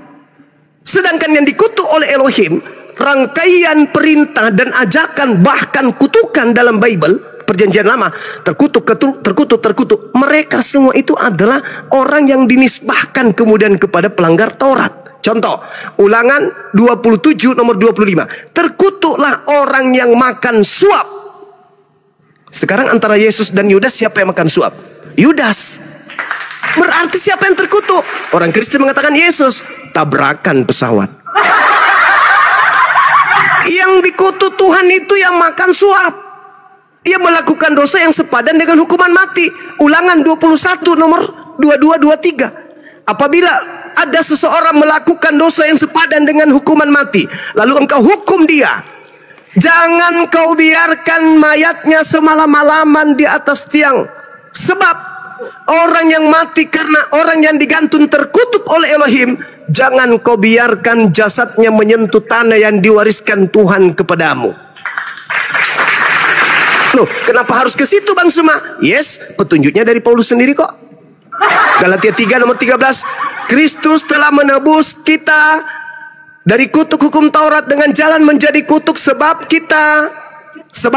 Sedangkan yang dikutuk oleh Elohim, rangkaian perintah dan ajakan bahkan kutukan dalam Bible Perjanjian Lama, terkutuk, mereka semua itu adalah orang yang dinisbahkan kemudian kepada pelanggar Taurat. Contoh, Ulangan 27 nomor 25. Terkutuklah orang yang makan suap. Sekarang antara Yesus dan Yudas, siapa yang makan suap? Yudas. Berarti siapa yang terkutuk? Orang Kristen mengatakan Yesus. Tabrakan pesawat. Yang dikutuk Tuhan itu yang makan suap. Ia melakukan dosa yang sepadan dengan hukuman mati. Ulangan 21 nomor 22-23. Apabila ada seseorang melakukan dosa yang sepadan dengan hukuman mati, lalu engkau hukum dia, jangan kau biarkan mayatnya semalam-malaman di atas tiang. Sebab orang yang mati karena orang yang digantung terkutuk oleh Elohim, jangan kau biarkan jasadnya menyentuh tanah yang diwariskan Tuhan kepadamu. Loh, kenapa harus ke situ Bang Suma? Yes, petunjuknya dari Paulus sendiri kok. Galatia 3 nomor 13, Kristus telah menebus kita dari kutuk hukum Taurat dengan jalan menjadi kutuk sebab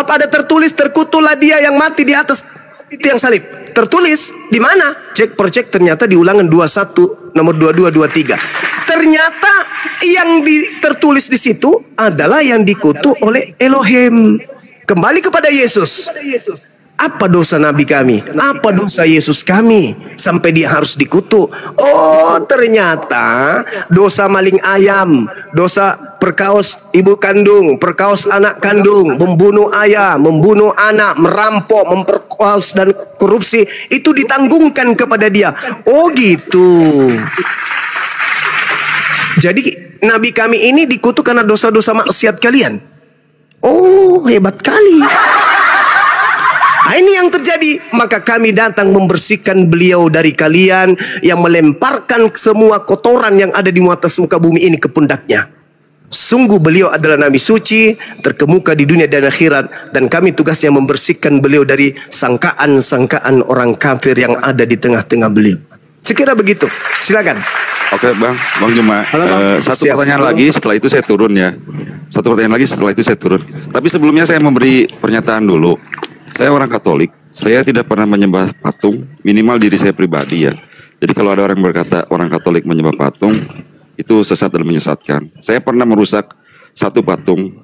ada tertulis, terkutuklah dia yang mati di atas tiang salib. Tertulis di mana? Cek ternyata di Ulangan 21 nomor 22-23. Ternyata yang tertulis di situ adalah yang dikutuk oleh Elohim. Kembali kepada Yesus. Apa dosa Nabi kami? Apa dosa Yesus kami sampai dia harus dikutuk? Oh, ternyata dosa maling ayam, dosa perkaos ibu kandung, perkaos anak kandung, membunuh ayah, membunuh anak, merampok, memperkosa dan korupsi, itu ditanggungkan kepada dia. Oh gitu. Jadi Nabi kami ini dikutuk karena dosa-dosa maksiat kalian. Oh, hebat kali. Nah, ini yang terjadi. Maka kami datang membersihkan beliau dari kalian yang melemparkan semua kotoran yang ada di atas muka bumi ini ke pundaknya. Sungguh beliau adalah Nabi suci, terkemuka di dunia dan akhirat, dan kami tugasnya membersihkan beliau dari sangkaan-sangkaan orang kafir yang ada di tengah-tengah beliau. Sekira begitu. Silakan. Oke Bang Juma. Satu pertanyaan lagi, setelah itu saya turun ya. Tapi sebelumnya saya memberi pernyataan dulu. Saya orang Katolik, saya tidak pernah menyembah patung, minimal diri saya pribadi ya. Jadi kalau ada orang berkata orang Katolik menyembah patung, itu sesat dan menyesatkan. Saya pernah merusak satu patung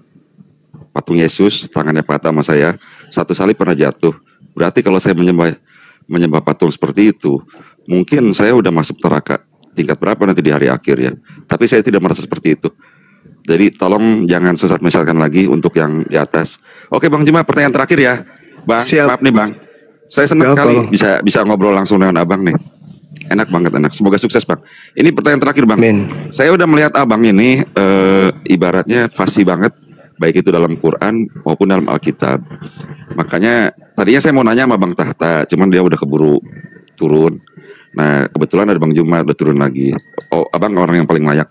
Yesus, tangannya patah sama saya, satu salib pernah jatuh. Berarti kalau saya menyembah patung seperti itu, mungkin saya udah masuk neraka tingkat berapa nanti di hari akhir ya. Tapi saya tidak merasa seperti itu. Jadi tolong jangan sesat menyesatkan lagi untuk yang di atas. Oke Bang Juma, pertanyaan terakhir ya. Bang, siap. Maaf nih Bang, saya senang sekali bisa ngobrol langsung dengan Abang nih. Enak banget, enak. Semoga sukses Bang. Ini pertanyaan terakhir Bang. Amin. Saya udah melihat abang ini ibaratnya fasih banget, baik itu dalam Quran maupun dalam Alkitab. Makanya tadinya saya mau nanya sama Bang Tahta, cuman dia udah keburu turun. Nah kebetulan ada Bang Juma udah turun lagi. Oh abang orang yang paling layak.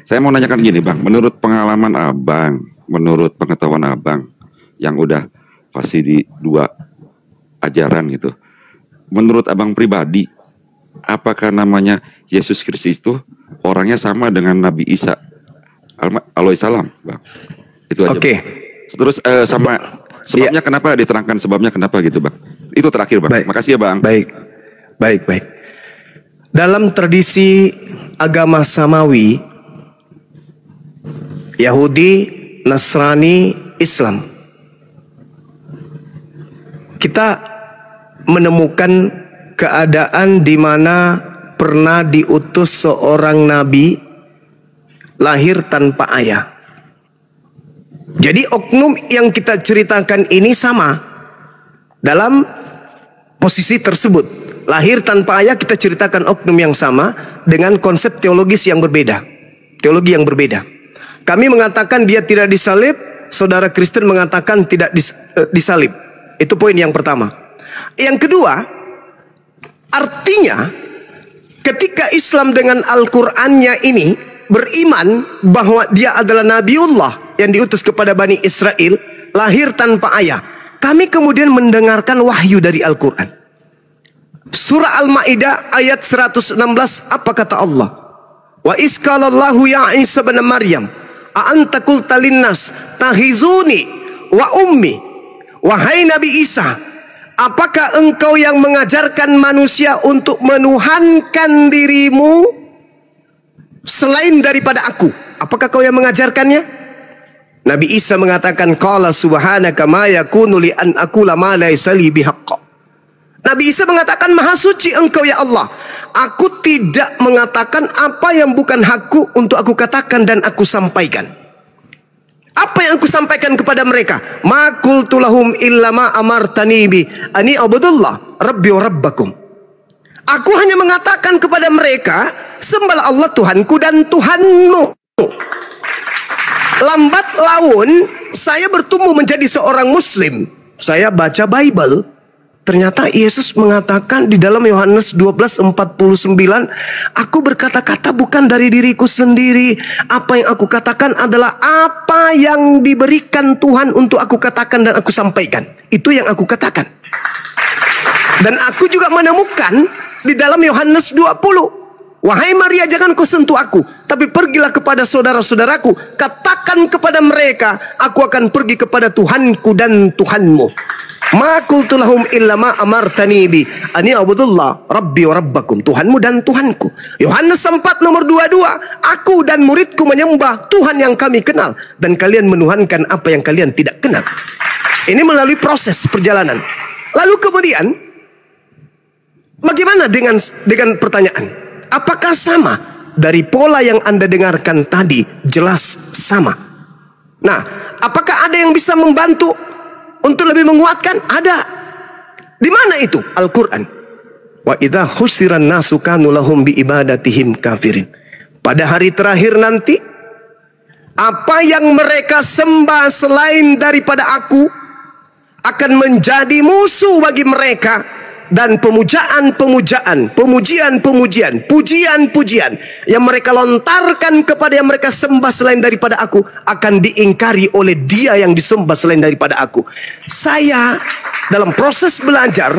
Saya mau nanyakan gini Bang, menurut pengalaman abang, menurut pengetahuan abang yang udah fasih di dua ajaran gitu, menurut abang pribadi, apakah namanya Yesus Kristus itu orangnya sama dengan Nabi Isa alaihissalam Bang? Itu aja. Oke. Terus sama sebabnya kenapa, diterangkan sebabnya kenapa gitu Bang. Itu terakhir Bang. Baik. Makasih ya Bang. Baik. Dalam tradisi agama Samawi, Yahudi, Nasrani, Islam, kita menemukan keadaan di mana pernah diutus seorang nabi lahir tanpa ayah. Jadi oknum yang kita ceritakan ini sama dalam posisi tersebut. Lahir tanpa ayah, kita ceritakan oknum yang sama dengan konsep teologis yang berbeda. Teologi yang berbeda. Kami mengatakan dia tidak disalib, saudara Kristen mengatakan tidak disalib. Itu poin yang pertama. Yang kedua, artinya ketika Islam dengan Al-Qur'annya ini beriman bahwa dia adalah Nabiullah yang diutus kepada Bani Israel, lahir tanpa ayah. Kami kemudian mendengarkan wahyu dari Al-Qur'an. Surah Al-Maidah ayat 116, apa kata Allah? Wa isqalallahu ya Isa bin Maryam, a anta qulta linnas tahizuni wa ummi. Wahai Nabi Isa, apakah engkau yang mengajarkan manusia untuk menuhankan dirimu selain daripada aku? Apakah kau yang mengajarkannya? Nabi Isa mengatakan, qala subhanaka ma yakunu li an aqula ma laysa li bihaqq. Nabi Isa mengatakan, maha suci engkau ya Allah, aku tidak mengatakan apa yang bukan hakku untuk aku katakan dan aku sampaikan. Apa yang aku sampaikan kepada mereka? Ma qultu lahum illa ma amartani bi ani abudullah rabbi wa rabbakum. Aku hanya mengatakan kepada mereka, sembahlah Allah Tuhanku dan Tuhanmu. Lambat laun saya bertumbuh menjadi seorang Muslim. Saya baca Bible. Ternyata Yesus mengatakan di dalam Yohanes 12:49, aku berkata-kata bukan dari diriku sendiri. Apa yang aku katakan adalah apa yang diberikan Tuhan untuk aku katakan dan aku sampaikan. Itu yang aku katakan. Dan aku juga menemukan di dalam Yohanes 20, wahai Maria, jangan kau sentuh aku, tapi pergilah kepada saudara-saudaraku, katakan kepada mereka, aku akan pergi kepada Tuhanku dan Tuhanmu. Ma qultu lahum illa ma amartani bi ani abudullah rabbi wa rabbakum, Tuhanmu dan Tuhanku. Yohanes 4 nomor 22, aku dan muridku menyembah Tuhan yang kami kenal, dan kalian menuhankan apa yang kalian tidak kenal. Ini melalui proses perjalanan. Lalu kemudian bagaimana dengan pertanyaan? Apakah sama? Dari pola yang Anda dengarkan tadi jelas sama. Nah, apakah ada yang bisa membantu untuk lebih menguatkan? Ada. Di mana itu? Al-Quran. Wa idza husiran nasu kanu lahum bi ibadatihim kafirin. Pada hari terakhir nanti, apa yang mereka sembah selain daripada aku akan menjadi musuh bagi mereka. Dan pujian-pujian yang mereka lontarkan kepada yang mereka sembah selain daripada aku akan diingkari oleh dia yang disembah selain daripada aku. Saya dalam proses belajar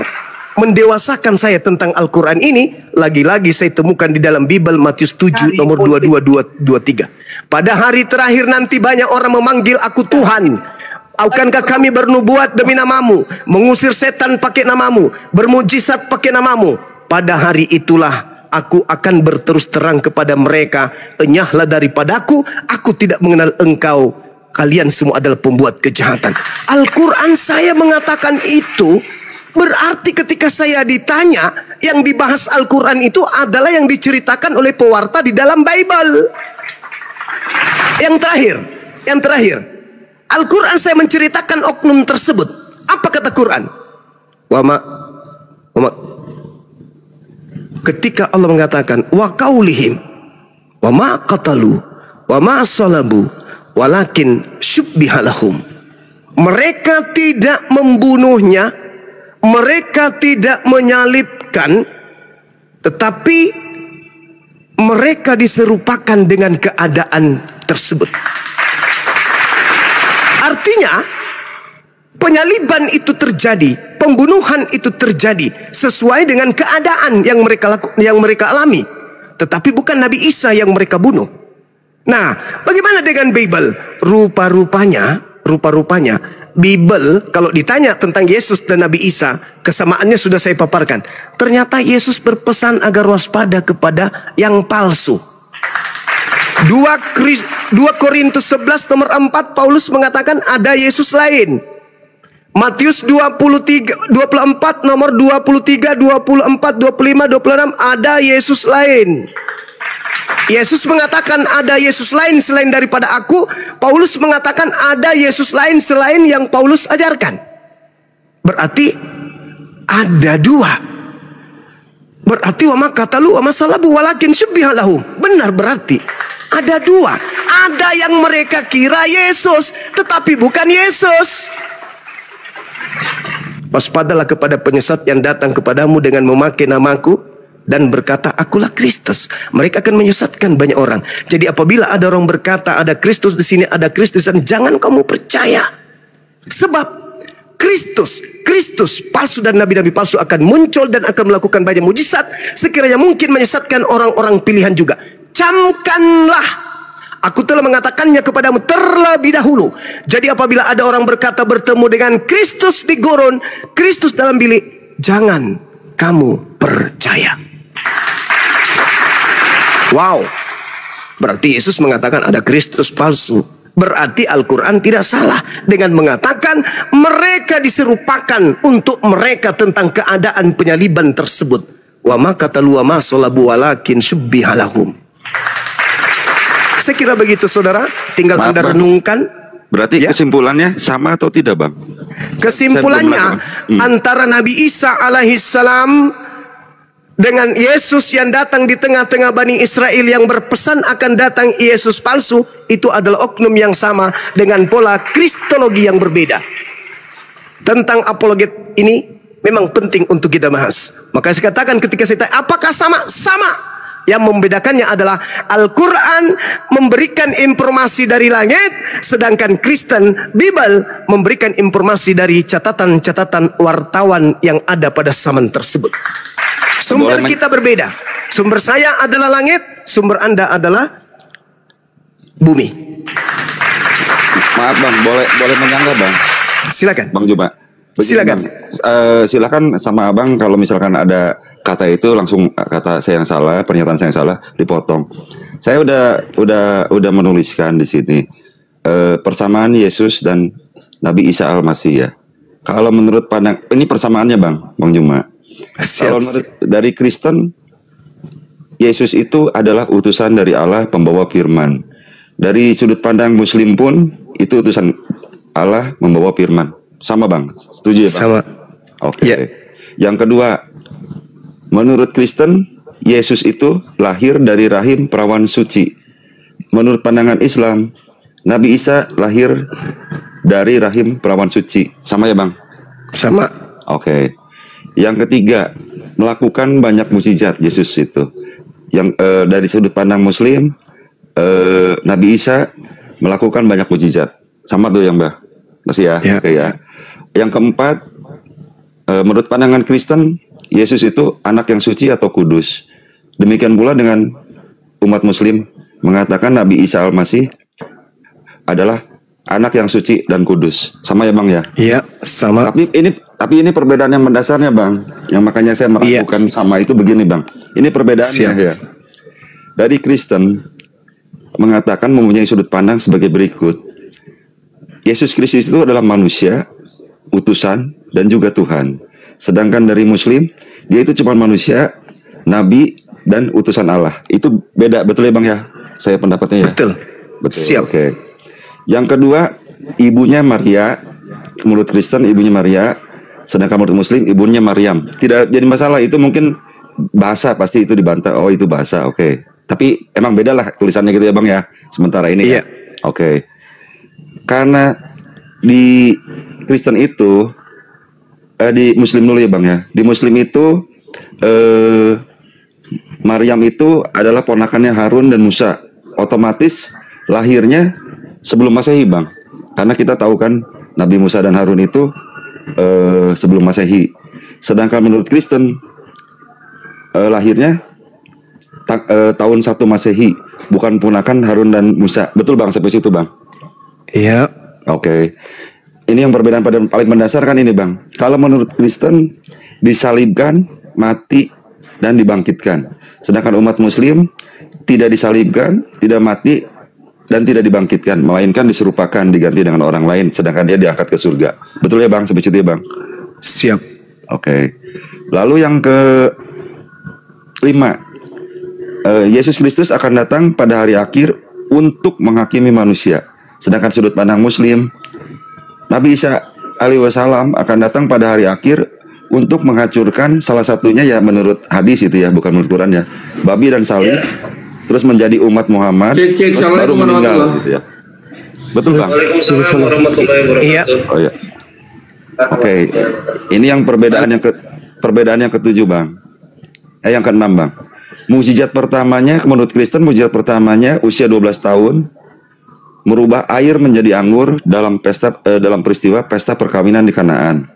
mendewasakan saya tentang Al-Quran ini, lagi-lagi saya temukan di dalam Bible Matius 7 nomor 22-23. Pada hari terakhir nanti banyak orang memanggil aku Tuhan. Akankah kami bernubuat demi namamu, mengusir setan pakai namamu, bermujizat pakai namamu? Pada hari itulah aku akan berterus terang kepada mereka, enyahlah daripadaku, aku tidak mengenal engkau, kalian semua adalah pembuat kejahatan. Al-Quran saya mengatakan itu, berarti ketika saya ditanya, yang dibahas Al-Quran itu adalah yang diceritakan oleh pewarta di dalam Bible. Yang terakhir, Al-Quran saya menceritakan oknum tersebut. Apa kata Quran? ketika Allah mengatakan wa qaulihim wa ma qatalu wa ma salabu walakin syubbiha lahum. Mereka tidak membunuhnya, mereka tidak menyalibkan, tetapi mereka diserupakan dengan keadaan tersebut. Artinya penyaliban itu terjadi, pembunuhan itu terjadi sesuai dengan keadaan yang mereka alami, tetapi bukan Nabi Isa yang mereka bunuh. Nah, bagaimana dengan Bible? Rupa-rupanya Bible kalau ditanya tentang Yesus dan Nabi Isa, kesamaannya sudah saya paparkan. Ternyata Yesus berpesan agar waspada kepada yang palsu. 2 Korintus 11 nomor 4 Paulus mengatakan ada Yesus lain. Matius 24 nomor 23, 24, 25, 26 ada Yesus lain. Yesus mengatakan ada Yesus lain selain daripada aku. Paulus mengatakan ada Yesus lain selain yang Paulus ajarkan. Berarti ada dua. Berarti wa ma qatalu wa ma salabu walakin syubbiha lahum. Benar, berarti ada dua. Ada yang mereka kira Yesus, tetapi bukan Yesus. Waspadalah kepada penyesat yang datang kepadamu dengan memakai namaku dan berkata akulah Kristus. Mereka akan menyesatkan banyak orang. Jadi apabila ada orang berkata ada Kristus di sini, ada Kristus, dan jangan kamu percaya. Sebab Kristus palsu dan nabi-nabi palsu akan muncul dan akan melakukan banyak mujizat sekiranya mungkin menyesatkan orang-orang pilihan juga. Camkanlah, aku telah mengatakannya kepadamu terlebih dahulu. Jadi apabila ada orang berkata bertemu dengan Kristus di gurun, Kristus dalam bilik, jangan kamu percaya. Wow, berarti Yesus mengatakan ada Kristus palsu. Berarti Al-Quran tidak salah dengan mengatakan mereka diserupakan untuk mereka tentang keadaan penyaliban tersebut. Wa ma qatalu wa ma salabu walakin syubbiha lahum. Saya kira begitu saudara, tinggal Anda renungkan. Berarti ya? Kesimpulannya sama atau tidak, Bang? Kesimpulannya antara Nabi Isa alaihissalam dengan Yesus yang datang di tengah-tengah Bani Israel yang berpesan akan datang Yesus palsu, itu adalah oknum yang sama dengan pola kristologi yang berbeda. Tentang apologet ini memang penting untuk kita bahas. Maka saya katakan ketika saya tanya apakah sama? Sama. Yang membedakannya adalah Al-Quran memberikan informasi dari langit, sedangkan Kristen, Bible memberikan informasi dari catatan-catatan wartawan yang ada pada zaman tersebut. Sumber kita berbeda. Sumber saya adalah langit, sumber Anda adalah bumi. Maaf Bang, boleh menyanggah Bang? Silakan. Bang Juma. Silakan. Silakan sama Abang kalau misalkan ada kata itu langsung kata saya yang salah, pernyataan saya yang salah dipotong. Saya udah menuliskan di sini persamaan Yesus dan Nabi Isa Al-Masih ya. Kalau menurut pandang ini persamaannya Bang Juma. Kalau menurut dari Kristen, Yesus itu adalah utusan dari Allah, pembawa firman. Dari sudut pandang Muslim pun itu utusan Allah membawa firman. Sama Bang, setuju ya Bang? Sama. Oke. Yeah. Yang kedua, menurut Kristen, Yesus itu lahir dari rahim perawan suci. Menurut pandangan Islam, Nabi Isa lahir dari rahim perawan suci. Sama ya Bang? Sama. Oke. Yang ketiga, melakukan banyak mukjizat Yesus itu. Yang dari sudut pandang Muslim, Nabi Isa melakukan banyak mukjizat. Sama tuh yang Mbak? Masih ya? Ya. Oke ya. Yang keempat, menurut pandangan Kristen, Yesus itu anak yang suci atau kudus. Demikian pula dengan umat Muslim mengatakan Nabi Isa Al-Masih adalah anak yang suci dan kudus. Sama ya Bang ya? Iya, sama. Tapi ini perbedaan yang mendasarnya Bang. Yang makanya saya meragukan sama itu begini Bang. Ini perbedaannya ya. Dari Kristen mengatakan mempunyai sudut pandang sebagai berikut. Yesus Kristus itu adalah manusia, utusan, dan juga Tuhan. Sedangkan dari Muslim, dia itu cuma manusia, nabi, dan utusan Allah. Itu beda, betul ya Bang ya? Saya pendapatnya ya? Betul. Siap. Oke. Yang kedua, ibunya Maria. Menurut Kristen, ibunya Maria. Sedangkan menurut Muslim, ibunya Maryam. Tidak jadi masalah, itu mungkin bahasa pasti itu dibantah. Oh itu bahasa, oke. Tapi emang beda lah tulisannya gitu ya Bang ya. Sementara ini Iya. Oke. Karena di Kristen itu di Muslim dulu ya Bang ya. Di Muslim itu Maryam itu adalah ponakannya Harun dan Musa. Otomatis lahirnya sebelum Masehi Bang. Karena kita tahu kan Nabi Musa dan Harun itu sebelum Masehi. Sedangkan menurut Kristen lahirnya tahun 1 Masehi, bukan ponakan Harun dan Musa. Betul Bang sampai situ Bang? Iya. Oke. Ini yang perbedaan pada paling mendasar kan ini Bang. Kalau menurut Kristen disalibkan, mati dan dibangkitkan. Sedangkan umat Muslim tidak disalibkan, tidak mati dan tidak dibangkitkan, melainkan diserupakan, diganti dengan orang lain, sedangkan dia diangkat ke surga. Betul ya Bang? Sampai situ ya Bang? Siap. Oke. Lalu yang kelima, Yesus Kristus akan datang pada hari akhir untuk menghakimi manusia. Sedangkan sudut pandang Muslim, Nabi Isa alaihi wasallam akan datang pada hari akhir untuk menghancurkan salah satunya ya menurut hadis itu ya, bukan menurut Quran ya, babi dan salib, terus menjadi umat Muhammad, terus baru meninggal gitu ya. Betul Bang? Waalaikumsalam warahmatullahi wabarakatuh. Iya. Oh ya. Oke. Ini yang perbedaan yang ketujuh Bang. Yang keenam Bang. Mukjizat pertamanya menurut Kristen, mukjizat pertamanya usia 12 tahun merubah air menjadi anggur dalam peristiwa pesta perkawinan di Kanaan.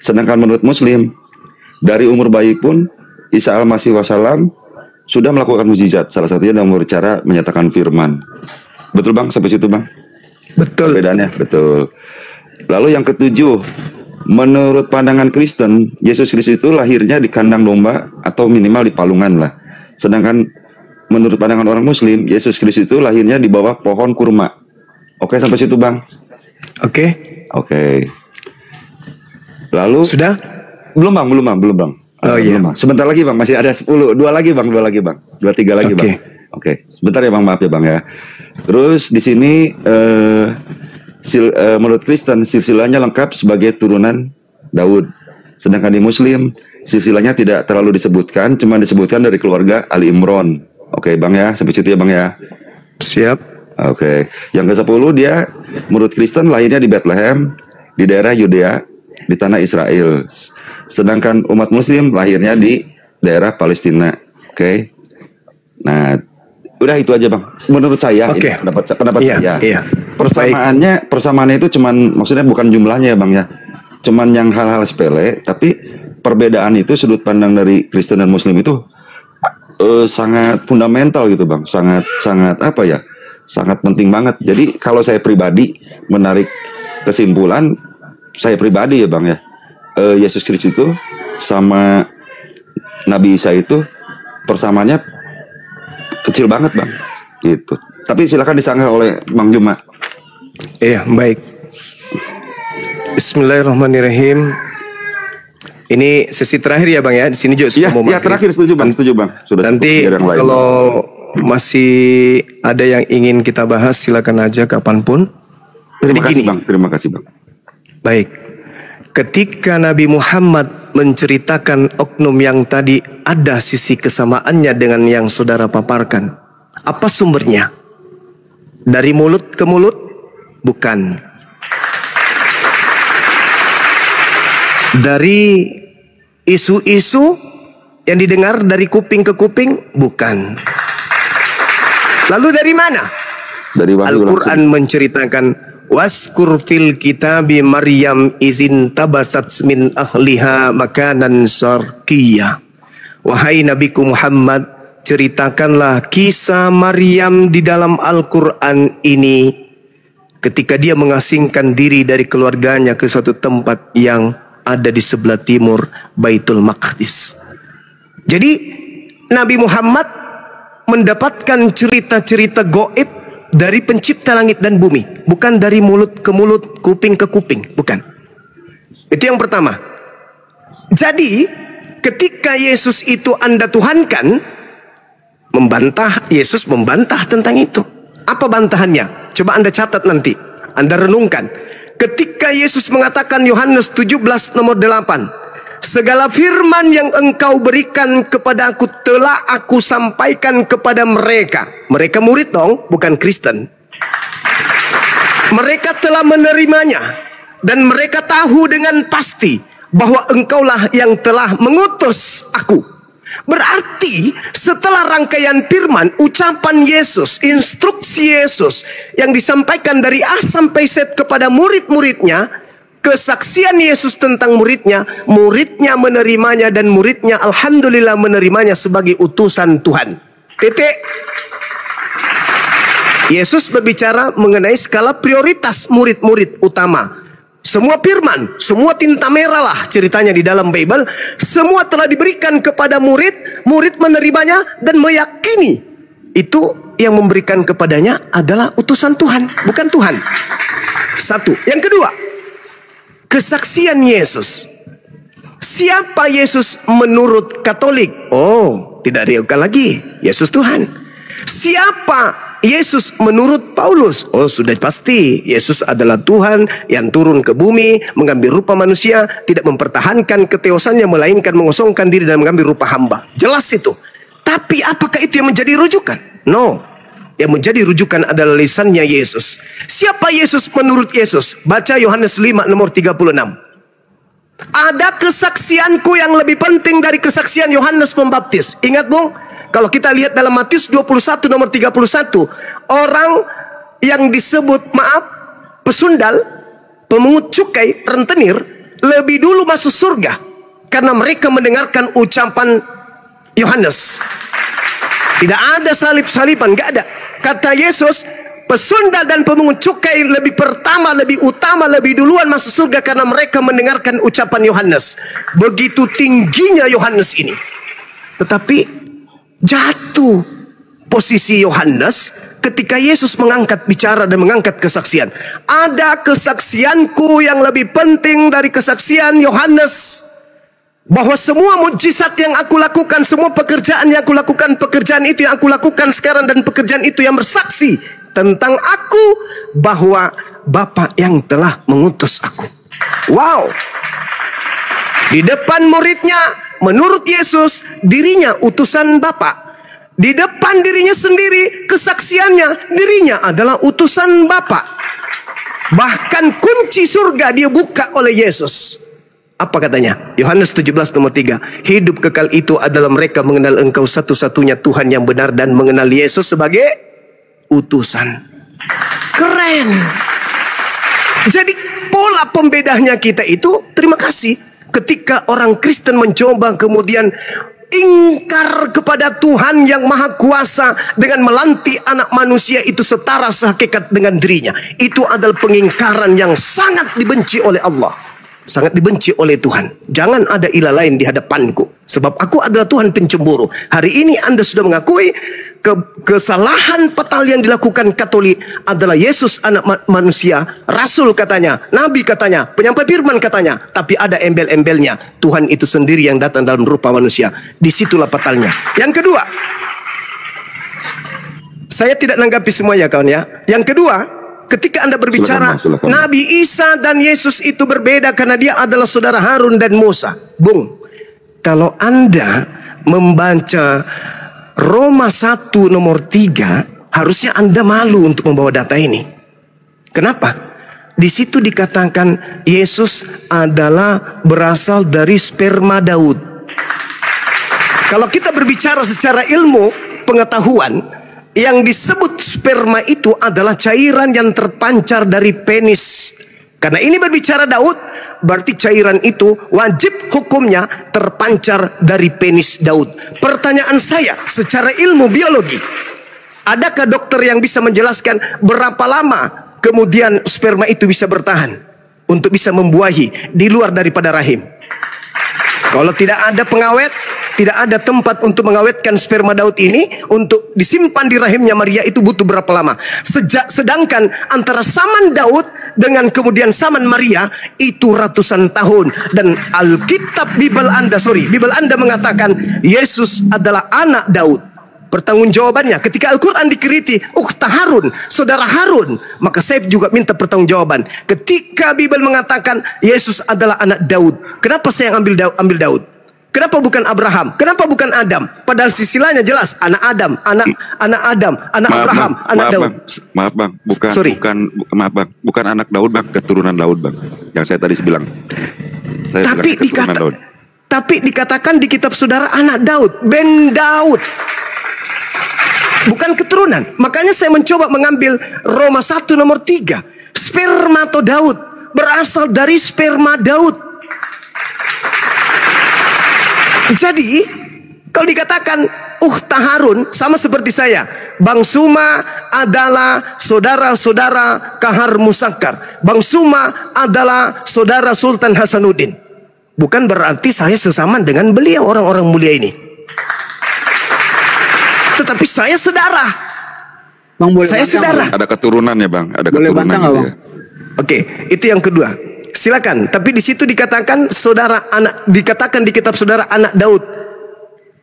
Sedangkan menurut Muslim, dari umur bayi pun Isa Al-Masih Wasallam sudah melakukan mukjizat. Salah satunya dengan berbicara menyatakan firman. Betul Bang sampai situ Bang? Betul. Perbedaannya betul. Lalu yang ketujuh, menurut pandangan Kristen, Yesus Kristus itu lahirnya di kandang domba atau minimal di palungan lah. Sedangkan menurut pandangan orang Muslim, Yesus Kristus itu lahirnya di bawah pohon kurma. Oke sampai situ Bang? Oke. Oke. Lalu Sudah? belum Bang. Oh iya. Belum, Bang. Sebentar lagi Bang, masih ada 10. Dua lagi Bang. 3 lagi Oke. Bang. Oke. Sebentar ya Bang, maaf ya Bang ya. Terus di sini menurut Kristen silsilahnya lengkap sebagai turunan Daud. Sedangkan di Muslim silsilahnya tidak terlalu disebutkan, cuma disebutkan dari keluarga Ali Imran. Oke Bang ya, sampai situ ya Bang ya. Siap. Oke. Yang ke-10 dia menurut Kristen lahirnya di Bethlehem, di daerah Yudea, di tanah Israel. Sedangkan umat Muslim lahirnya di daerah Palestina. Oke. Nah, udah itu aja Bang. Menurut saya, Oke. ini pendapat Iya, saya. iya. Persamaannya itu cuman maksudnya bukan jumlahnya ya Bang ya. Cuman yang hal-hal sepele, tapi perbedaan itu sudut pandang dari Kristen dan Muslim itu sangat fundamental gitu Bang. Sangat apa ya? Sangat penting banget. Jadi kalau saya pribadi menarik kesimpulan, saya pribadi ya Bang ya, Yesus Kristus itu sama Nabi Isa itu persamaannya kecil banget Bang, gitu. Tapi silakan disanggah oleh Bang Juma. Iya, baik. Bismillahirrahmanirrahim. Ini sesi terakhir ya Bang ya. Di sini juga sudah mau Iya terakhir, setuju Bang. Sudah nanti yang lain. kalau masih ada yang ingin kita bahas silakan aja kapanpun. Terima Jadi kasih gini. Bang, terima kasih Bang. Baik. Ketika Nabi Muhammad menceritakan oknum yang tadi ada sisi kesamaannya dengan yang saudara paparkan. Apa sumbernya? Dari mulut ke mulut? Bukan. Dari isu-isu yang didengar dari kuping ke kuping? Bukan. Lalu dari mana? Dari wahyu Al-Quran menceritakan waskur fil kitabi Maryam izin tabasat min ahliha makanan syarqiyah. Wahai Nabiku Muhammad, ceritakanlah kisah Maryam di dalam Al-Quran ini ketika dia mengasingkan diri dari keluarganya ke suatu tempat yang ada di sebelah timur Baitul Maqdis. Jadi Nabi Muhammad mendapatkan cerita-cerita goib dari pencipta langit dan bumi, bukan dari mulut ke mulut, kuping ke kuping, bukan. Itu yang pertama. Jadi ketika Yesus itu Anda tuhankan, Yesus membantah tentang itu. Apa bantahannya? Coba Anda catat nanti, Anda renungkan. Ketika Yesus mengatakan Yohanes 17 nomor 8, segala firman yang engkau berikan kepadaku telah aku sampaikan kepada mereka. Mereka murid dong, bukan Kristen. Mereka telah menerimanya dan mereka tahu dengan pasti bahwa engkaulah yang telah mengutus aku. Berarti setelah rangkaian firman, ucapan Yesus, instruksi Yesus yang disampaikan dari A sampai Z kepada murid-muridnya, kesaksian Yesus tentang muridnya, muridnya menerimanya dan muridnya alhamdulillah menerimanya sebagai utusan Tuhan. Titik. Yesus berbicara mengenai skala prioritas murid-murid utama. Semua firman, semua tinta merah lah ceritanya di dalam Bible, semua telah diberikan kepada murid, murid menerimanya dan meyakini itu yang memberikan kepadanya adalah utusan Tuhan, bukan Tuhan. Satu. Yang kedua, kesaksian Yesus. Siapa Yesus menurut Katolik? Oh, tidak diragukan lagi, Yesus Tuhan. Siapa Yesus menurut Paulus? Oh, sudah pasti Yesus adalah Tuhan yang turun ke bumi, mengambil rupa manusia, tidak mempertahankan keteosannya, melainkan mengosongkan diri dan mengambil rupa hamba. Jelas itu. Tapi apakah itu yang menjadi rujukan? No. Yang menjadi rujukan adalah lisannya Yesus. Siapa Yesus menurut Yesus? Baca Yohanes 5 nomor 36. Ada kesaksianku yang lebih penting dari kesaksian Yohanes Pembaptis. Ingat bung, kalau kita lihat dalam Matius 21 nomor 31, orang yang disebut pesundal, pemungut cukai, rentenir, lebih dulu masuk surga karena mereka mendengarkan ucapan Yohanes. Tidak ada salib-saliban, nggak ada. Kata Yesus, pesundal dan pemungut cukai lebih pertama, lebih utama, lebih duluan masuk surga karena mereka mendengarkan ucapan Yohanes. Begitu tingginya Yohanes ini. Tetapi jatuh posisi Yohanes ketika Yesus mengangkat bicara dan mengangkat kesaksian. Ada kesaksianku yang lebih penting dari kesaksian Yohanes. Bahwa semua mukjizat yang aku lakukan, semua pekerjaan yang aku lakukan, pekerjaan itu yang aku lakukan sekarang dan pekerjaan itu yang bersaksi tentang aku bahwa Bapa yang telah mengutus aku. Wow. Di depan muridnya, menurut Yesus, dirinya utusan Bapa. Di depan dirinya sendiri, kesaksiannya, dirinya adalah utusan Bapa. Bahkan kunci surga dia buka oleh Yesus. Apa katanya? Yohanes 17 nomor 3. Hidup kekal itu adalah mereka mengenal engkau satu-satunya Tuhan yang benar dan mengenal Yesus sebagai utusan. Keren. Jadi pola pembedanya kita itu, terima kasih. Ketika orang Kristen mencoba kemudian ingkar kepada Tuhan yang maha kuasa dengan melantik anak manusia itu setara sehakikat dengan dirinya, itu adalah pengingkaran yang sangat dibenci oleh Allah, sangat dibenci oleh Tuhan. Jangan ada ilah lain di hadapanku, sebab aku adalah Tuhan pencemburu. Hari ini Anda sudah mengakui kesalahan fatal yang dilakukan Katolik adalah Yesus anak manusia, Rasul katanya, Nabi katanya, penyampai firman katanya, tapi ada embel-embelnya. Tuhan itu sendiri yang datang dalam rupa manusia. Disitulah fatalnya. Yang kedua, saya tidak menanggapi semuanya kawan ya. Yang kedua, ketika Anda berbicara silakan. Nabi Isa dan Yesus itu berbeda karena dia adalah saudara Harun dan Musa. Bung, kalau Anda membaca Roma 1 nomor 3, harusnya Anda malu untuk membawa data ini. Kenapa? Di situ dikatakan Yesus adalah berasal dari sperma Daud. Kalau kita berbicara secara ilmu pengetahuan, yang disebut sperma itu adalah cairan yang terpancar dari penis. Karena ini berbicara Daud, berarti cairan itu wajib hukumnya terpancar dari penis Daud. Pertanyaan saya secara ilmu biologi, adakah dokter yang bisa menjelaskan berapa lama kemudian sperma itu bisa bertahan untuk bisa membuahi di luar daripada rahim? Kalau tidak ada pengawet, tidak ada tempat untuk mengawetkan sperma Daud ini untuk disimpan di rahimnya Maria, itu butuh berapa lama? Sedangkan antara zaman Daud dengan kemudian zaman Maria itu ratusan tahun. Dan Alkitab Bible Anda mengatakan Yesus adalah anak Daud. pertanggungjawabannya. Ketika Al-Quran dikritik, Harun, saudara Harun, maka saya juga minta pertanggungjawaban. Ketika Bible mengatakan Yesus adalah anak Daud, kenapa saya ambil Daud? Kenapa bukan Abraham? Kenapa bukan Adam? Padahal silsilahnya jelas, anak Adam, anak Abraham, anak Daud. Maaf bang, bukan anak Daud bang, keturunan Daud bang. Yang saya tadi bilang. Tapi dikatakan di kitab saudara anak Daud, ben Daud. Bukan keturunan. Makanya saya mencoba mengambil Roma 1 nomor 3. Spermato Daud, berasal dari sperma Daud. Jadi kalau dikatakan Harun, sama seperti saya, Bang Suma adalah saudara-saudara Kahar Musakkar, Bang Suma adalah saudara Sultan Hasanuddin. Bukan berarti saya sesama dengan beliau, orang-orang mulia ini. Tetapi saya saudara. Bang, boleh saya saudara. Ada keturunan ya bang, ada boleh keturunan gitu bang? Ya. Oke, itu yang kedua. Silakan. Tapi di situ dikatakan saudara anak, dikatakan di kitab saudara anak Daud.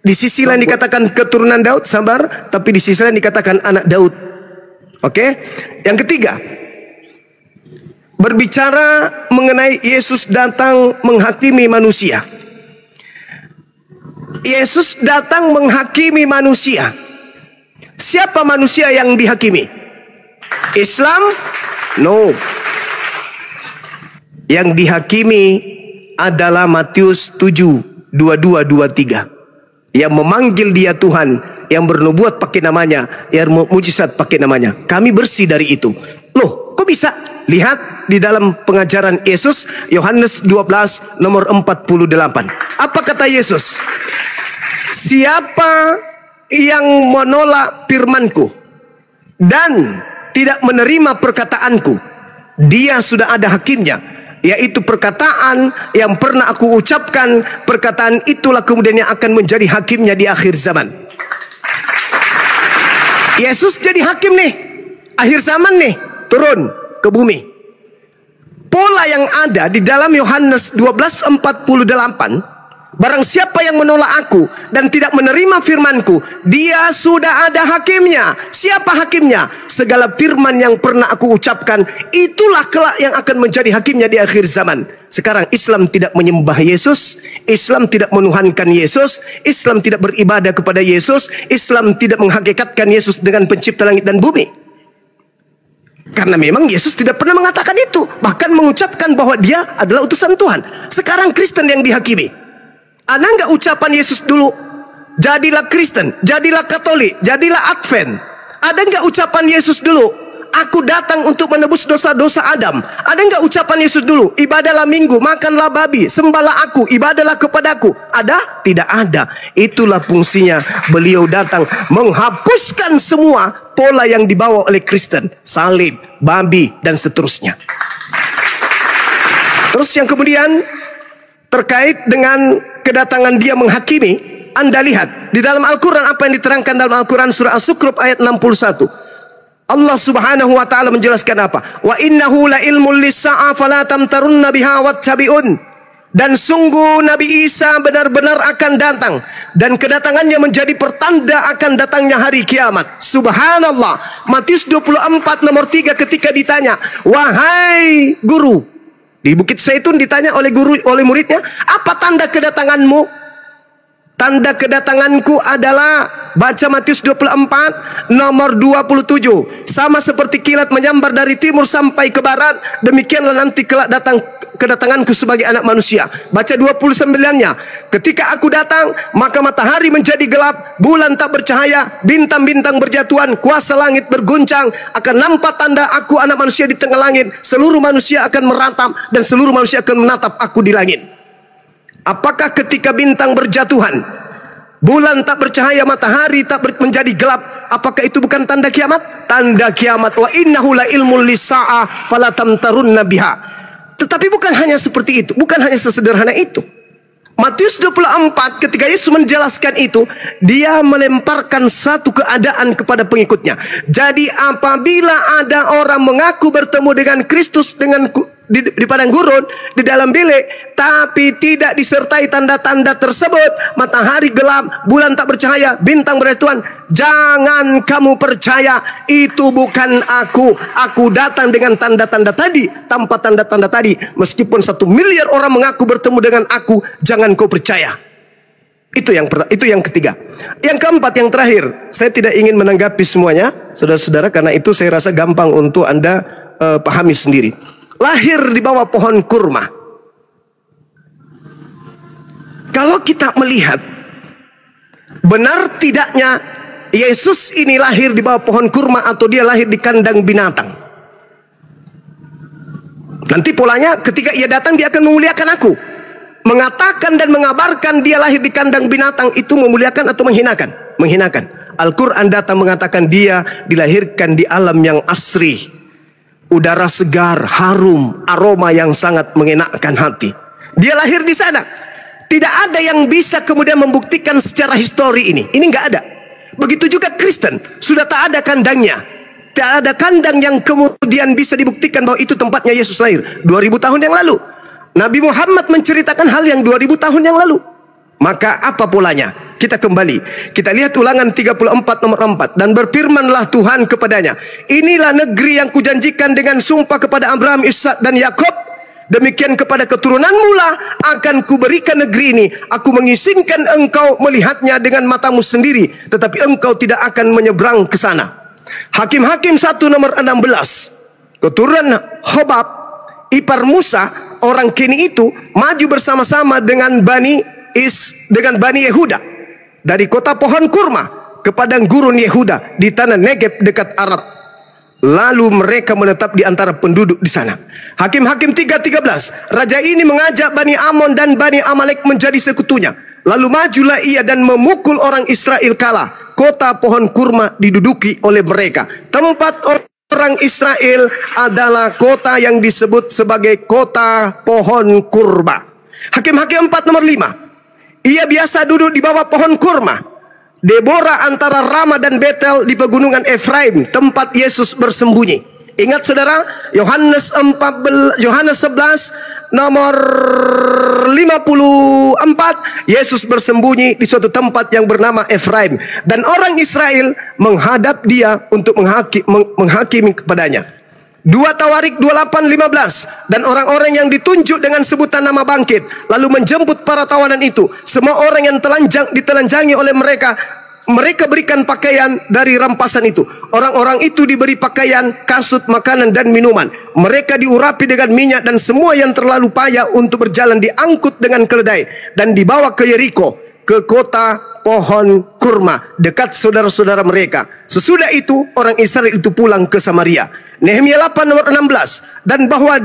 Di sisi lain dikatakan keturunan Daud, sabar. Tapi di sisi lain dikatakan anak Daud. Oke. Yang ketiga, berbicara mengenai Yesus datang menghakimi manusia. Yesus datang menghakimi manusia. Siapa manusia yang dihakimi? Islam? No. Yang dihakimi adalah Matius 7, 22-23. Yang memanggil dia Tuhan, yang bernubuat pakai namanya, yang mujizat pakai namanya. Kami bersih dari itu. Loh, kok bisa? Lihat di dalam pengajaran Yesus, Yohanes 12 nomor 48. Apa kata Yesus? Siapa yang menolak firmanku dan tidak menerima perkataanku, dia sudah ada hakimnya, yaitu perkataan yang pernah aku ucapkan. Perkataan itulah kemudian yang akan menjadi hakimnya di akhir zaman. Yesus jadi hakim nih, akhir zaman nih, turun ke bumi. Pola yang ada di dalam Yohanes 12:48, barang siapa yang menolak aku dan tidak menerima firmanku, dia sudah ada hakimnya. Siapa hakimnya? Segala firman yang pernah aku ucapkan, itulah kelak yang akan menjadi hakimnya di akhir zaman. Sekarang Islam tidak menyembah Yesus, Islam tidak menuhankan Yesus, Islam tidak beribadah kepada Yesus, Islam tidak menghakikatkan Yesus dengan pencipta langit dan bumi. Karena memang Yesus tidak pernah mengatakan itu, bahkan mengucapkan bahwa dia adalah utusan Tuhan. Sekarang Kristen yang dihakimi. Ada nggak ucapan Yesus dulu? Jadilah Kristen, jadilah Katolik, jadilah Advent. Ada nggak ucapan Yesus dulu? Aku datang untuk menebus dosa-dosa Adam. Ada nggak ucapan Yesus dulu? Ibadahlah minggu, makanlah babi, sembahlah aku, ibadahlah kepadaku. Ada? Tidak ada. Itulah fungsinya beliau datang menghapuskan semua pola yang dibawa oleh Kristen, salib, babi, dan seterusnya. Terus yang kemudian terkait dengan kedatangan dia menghakimi, Anda lihat di dalam Al-Quran apa yang diterangkan dalam Al-Quran surah As-Sukruf ayat 61. Allah Subhanahu wa taala menjelaskan apa? Wa innahu la ilmul lis-sa'a fala tamtarunna biha wattabi'un. Dan sungguh Nabi Isa benar-benar akan datang, dan kedatangannya menjadi pertanda akan datangnya hari kiamat. Subhanallah. Matius 24 nomor 3 ketika ditanya, "Wahai guru," di Bukit Zaitun ditanya oleh muridnya, "Apa tanda kedatanganmu?" Tanda kedatanganku adalah, baca Matius 24 nomor 27, sama seperti kilat menyambar dari timur sampai ke barat, demikianlah nanti kelak datang kedatanganku sebagai anak manusia. Baca 29-nya, ketika aku datang maka matahari menjadi gelap, bulan tak bercahaya, bintang-bintang berjatuhan, kuasa langit berguncang, akan nampak tanda aku anak manusia di tengah langit, seluruh manusia akan meratap dan seluruh manusia akan menatap aku di langit. Apakah ketika bintang berjatuhan, bulan tak bercahaya, matahari tak menjadi gelap, apakah itu bukan tanda kiamat? Tanda kiamat. Wa innahu la ilmul lis-sa'a fala tamtarunna biha. Tetapi bukan hanya seperti itu, bukan hanya sesederhana itu. Matius 24 ketika Yesus menjelaskan itu, dia melemparkan satu keadaan kepada pengikutnya. Jadi apabila ada orang mengaku bertemu dengan Kristus dengan di padang gurun, di dalam bilik, tapi tidak disertai tanda-tanda tersebut, matahari gelap, bulan tak bercahaya, bintang beratuan, jangan kamu percaya, itu bukan aku. Aku datang dengan tanda-tanda tadi, tanpa tanda-tanda tadi. Meskipun 1 miliar orang mengaku bertemu dengan aku, jangan kau percaya. Itu yang ketiga. Yang keempat, yang terakhir, saya tidak ingin menanggapi semuanya, saudara-saudara, karena itu saya rasa gampang untuk Anda pahami sendiri. Lahir di bawah pohon kurma. Kalau kita melihat benar tidaknya Yesus ini lahir di bawah pohon kurma atau dia lahir di kandang binatang. Nanti polanya ketika ia datang dia akan memuliakan aku. Mengatakan dan mengabarkan dia lahir di kandang binatang itu memuliakan atau menghinakan? Menghinakan. Al-Quran datang mengatakan dia dilahirkan di alam yang asri. Udara segar, harum, aroma yang sangat mengenakkan hati. Dia lahir di sana. Tidak ada yang bisa kemudian membuktikan secara histori ini. Ini nggak ada. Begitu juga Kristen. Sudah tak ada kandangnya. Tak ada kandang yang kemudian bisa dibuktikan bahwa itu tempatnya Yesus lahir. 2000 tahun yang lalu. Nabi Muhammad menceritakan hal yang 2000 tahun yang lalu. Maka apa polanya? Kita kembali. Kita lihat Ulangan 34 nomor 4. Dan berfirmanlah Tuhan kepadanya, inilah negeri yang kujanjikan dengan sumpah kepada Abraham, Ishak dan Yakub. Demikian kepada keturunanmu lah akan kuberikan negeri ini. Aku mengizinkan engkau melihatnya dengan matamu sendiri, tetapi engkau tidak akan menyeberang ke sana. Hakim-Hakim 1 nomor 16. Keturunan Hobab, ipar Musa, orang Keni itu maju bersama-sama dengan Bani Yehuda dari kota pohon kurma ke padang gurun Yehuda di tanah Negeb dekat Arad. Lalu mereka menetap di antara penduduk di sana. Hakim-Hakim 3:13. Raja ini mengajak Bani Amon dan Bani Amalek menjadi sekutunya. Lalu majulah ia dan memukul orang Israel kalah. Kota pohon kurma diduduki oleh mereka. Tempat orang Israel adalah kota yang disebut sebagai kota pohon kurma. Hakim-Hakim 4 nomor 5. Ia biasa duduk di bawah pohon kurma. Deborah antara Rama dan Betel di pegunungan Efraim, tempat Yesus bersembunyi. Ingat saudara, Yohanes 11 nomor 54, Yesus bersembunyi di suatu tempat yang bernama Efraim. Dan orang Israel menghadap dia untuk menghakimi kepadanya. 2 Tawarik 28:15. Dan orang-orang yang ditunjuk dengan sebutan nama bangkit lalu menjemput para tawanan itu. Semua orang yang ditelanjangi oleh mereka berikan pakaian dari rampasan itu. Orang-orang itu diberi pakaian, kasut, makanan dan minuman. Mereka diurapi dengan minyak dan semua yang terlalu payah untuk berjalan diangkut dengan keledai dan dibawa ke Yeriko, ke kota pohon kurma dekat saudara-saudara mereka. Sesudah itu orang Israel itu pulang ke Samaria. Nehemia 8 nomor 16. Dan bahwa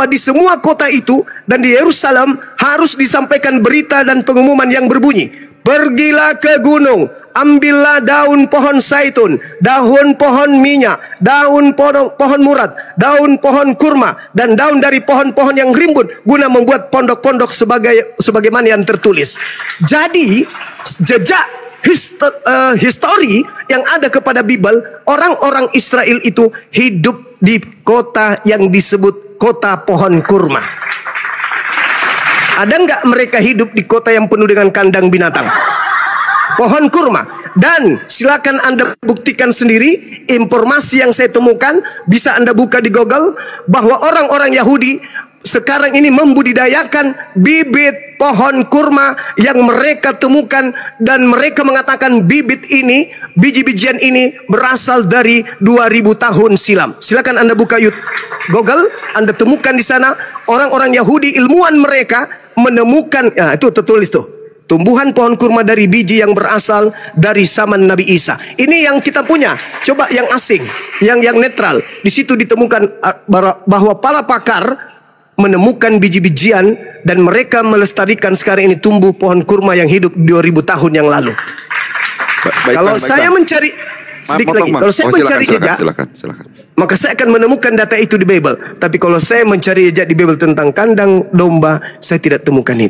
di semua kota itu dan di Yerusalem harus disampaikan berita dan pengumuman yang berbunyi, pergilah ke gunung, ambillah daun pohon zaitun, daun pohon minyak, daun pohon murad, daun pohon kurma, dan daun dari pohon-pohon yang rimbun, guna membuat pondok-pondok sebagaimana yang tertulis. Jadi jejak histori yang ada kepada Bible, orang-orang Israel itu hidup di kota yang disebut kota pohon kurma. Ada nggak mereka hidup di kota yang penuh dengan kandang binatang? Pohon kurma. Dan silakan Anda buktikan sendiri. Informasi yang saya temukan bisa Anda buka di Google, bahwa orang-orang Yahudi sekarang ini membudidayakan bibit pohon kurma yang mereka temukan, dan mereka mengatakan bibit ini, biji-bijian ini berasal dari 2000 tahun silam. Silakan Anda buka Google, Anda temukan di sana orang-orang Yahudi, ilmuwan mereka menemukan, nah itu tertulis tuh, tumbuhan pohon kurma dari biji yang berasal dari zaman Nabi Isa. Ini yang kita punya. Coba yang asing, yang netral. Di situ ditemukan bahwa para pakar menemukan biji-bijian dan mereka melestarikan sekarang ini tumbuh pohon kurma yang hidup 2000 tahun yang lalu. Kalau saya mencari sedikit lagi, kalau saya mencari jejak, maka saya akan menemukan data itu di Bible. Tapi kalau saya mencari jejak di Bible tentang kandang domba, saya tidak temukan itu.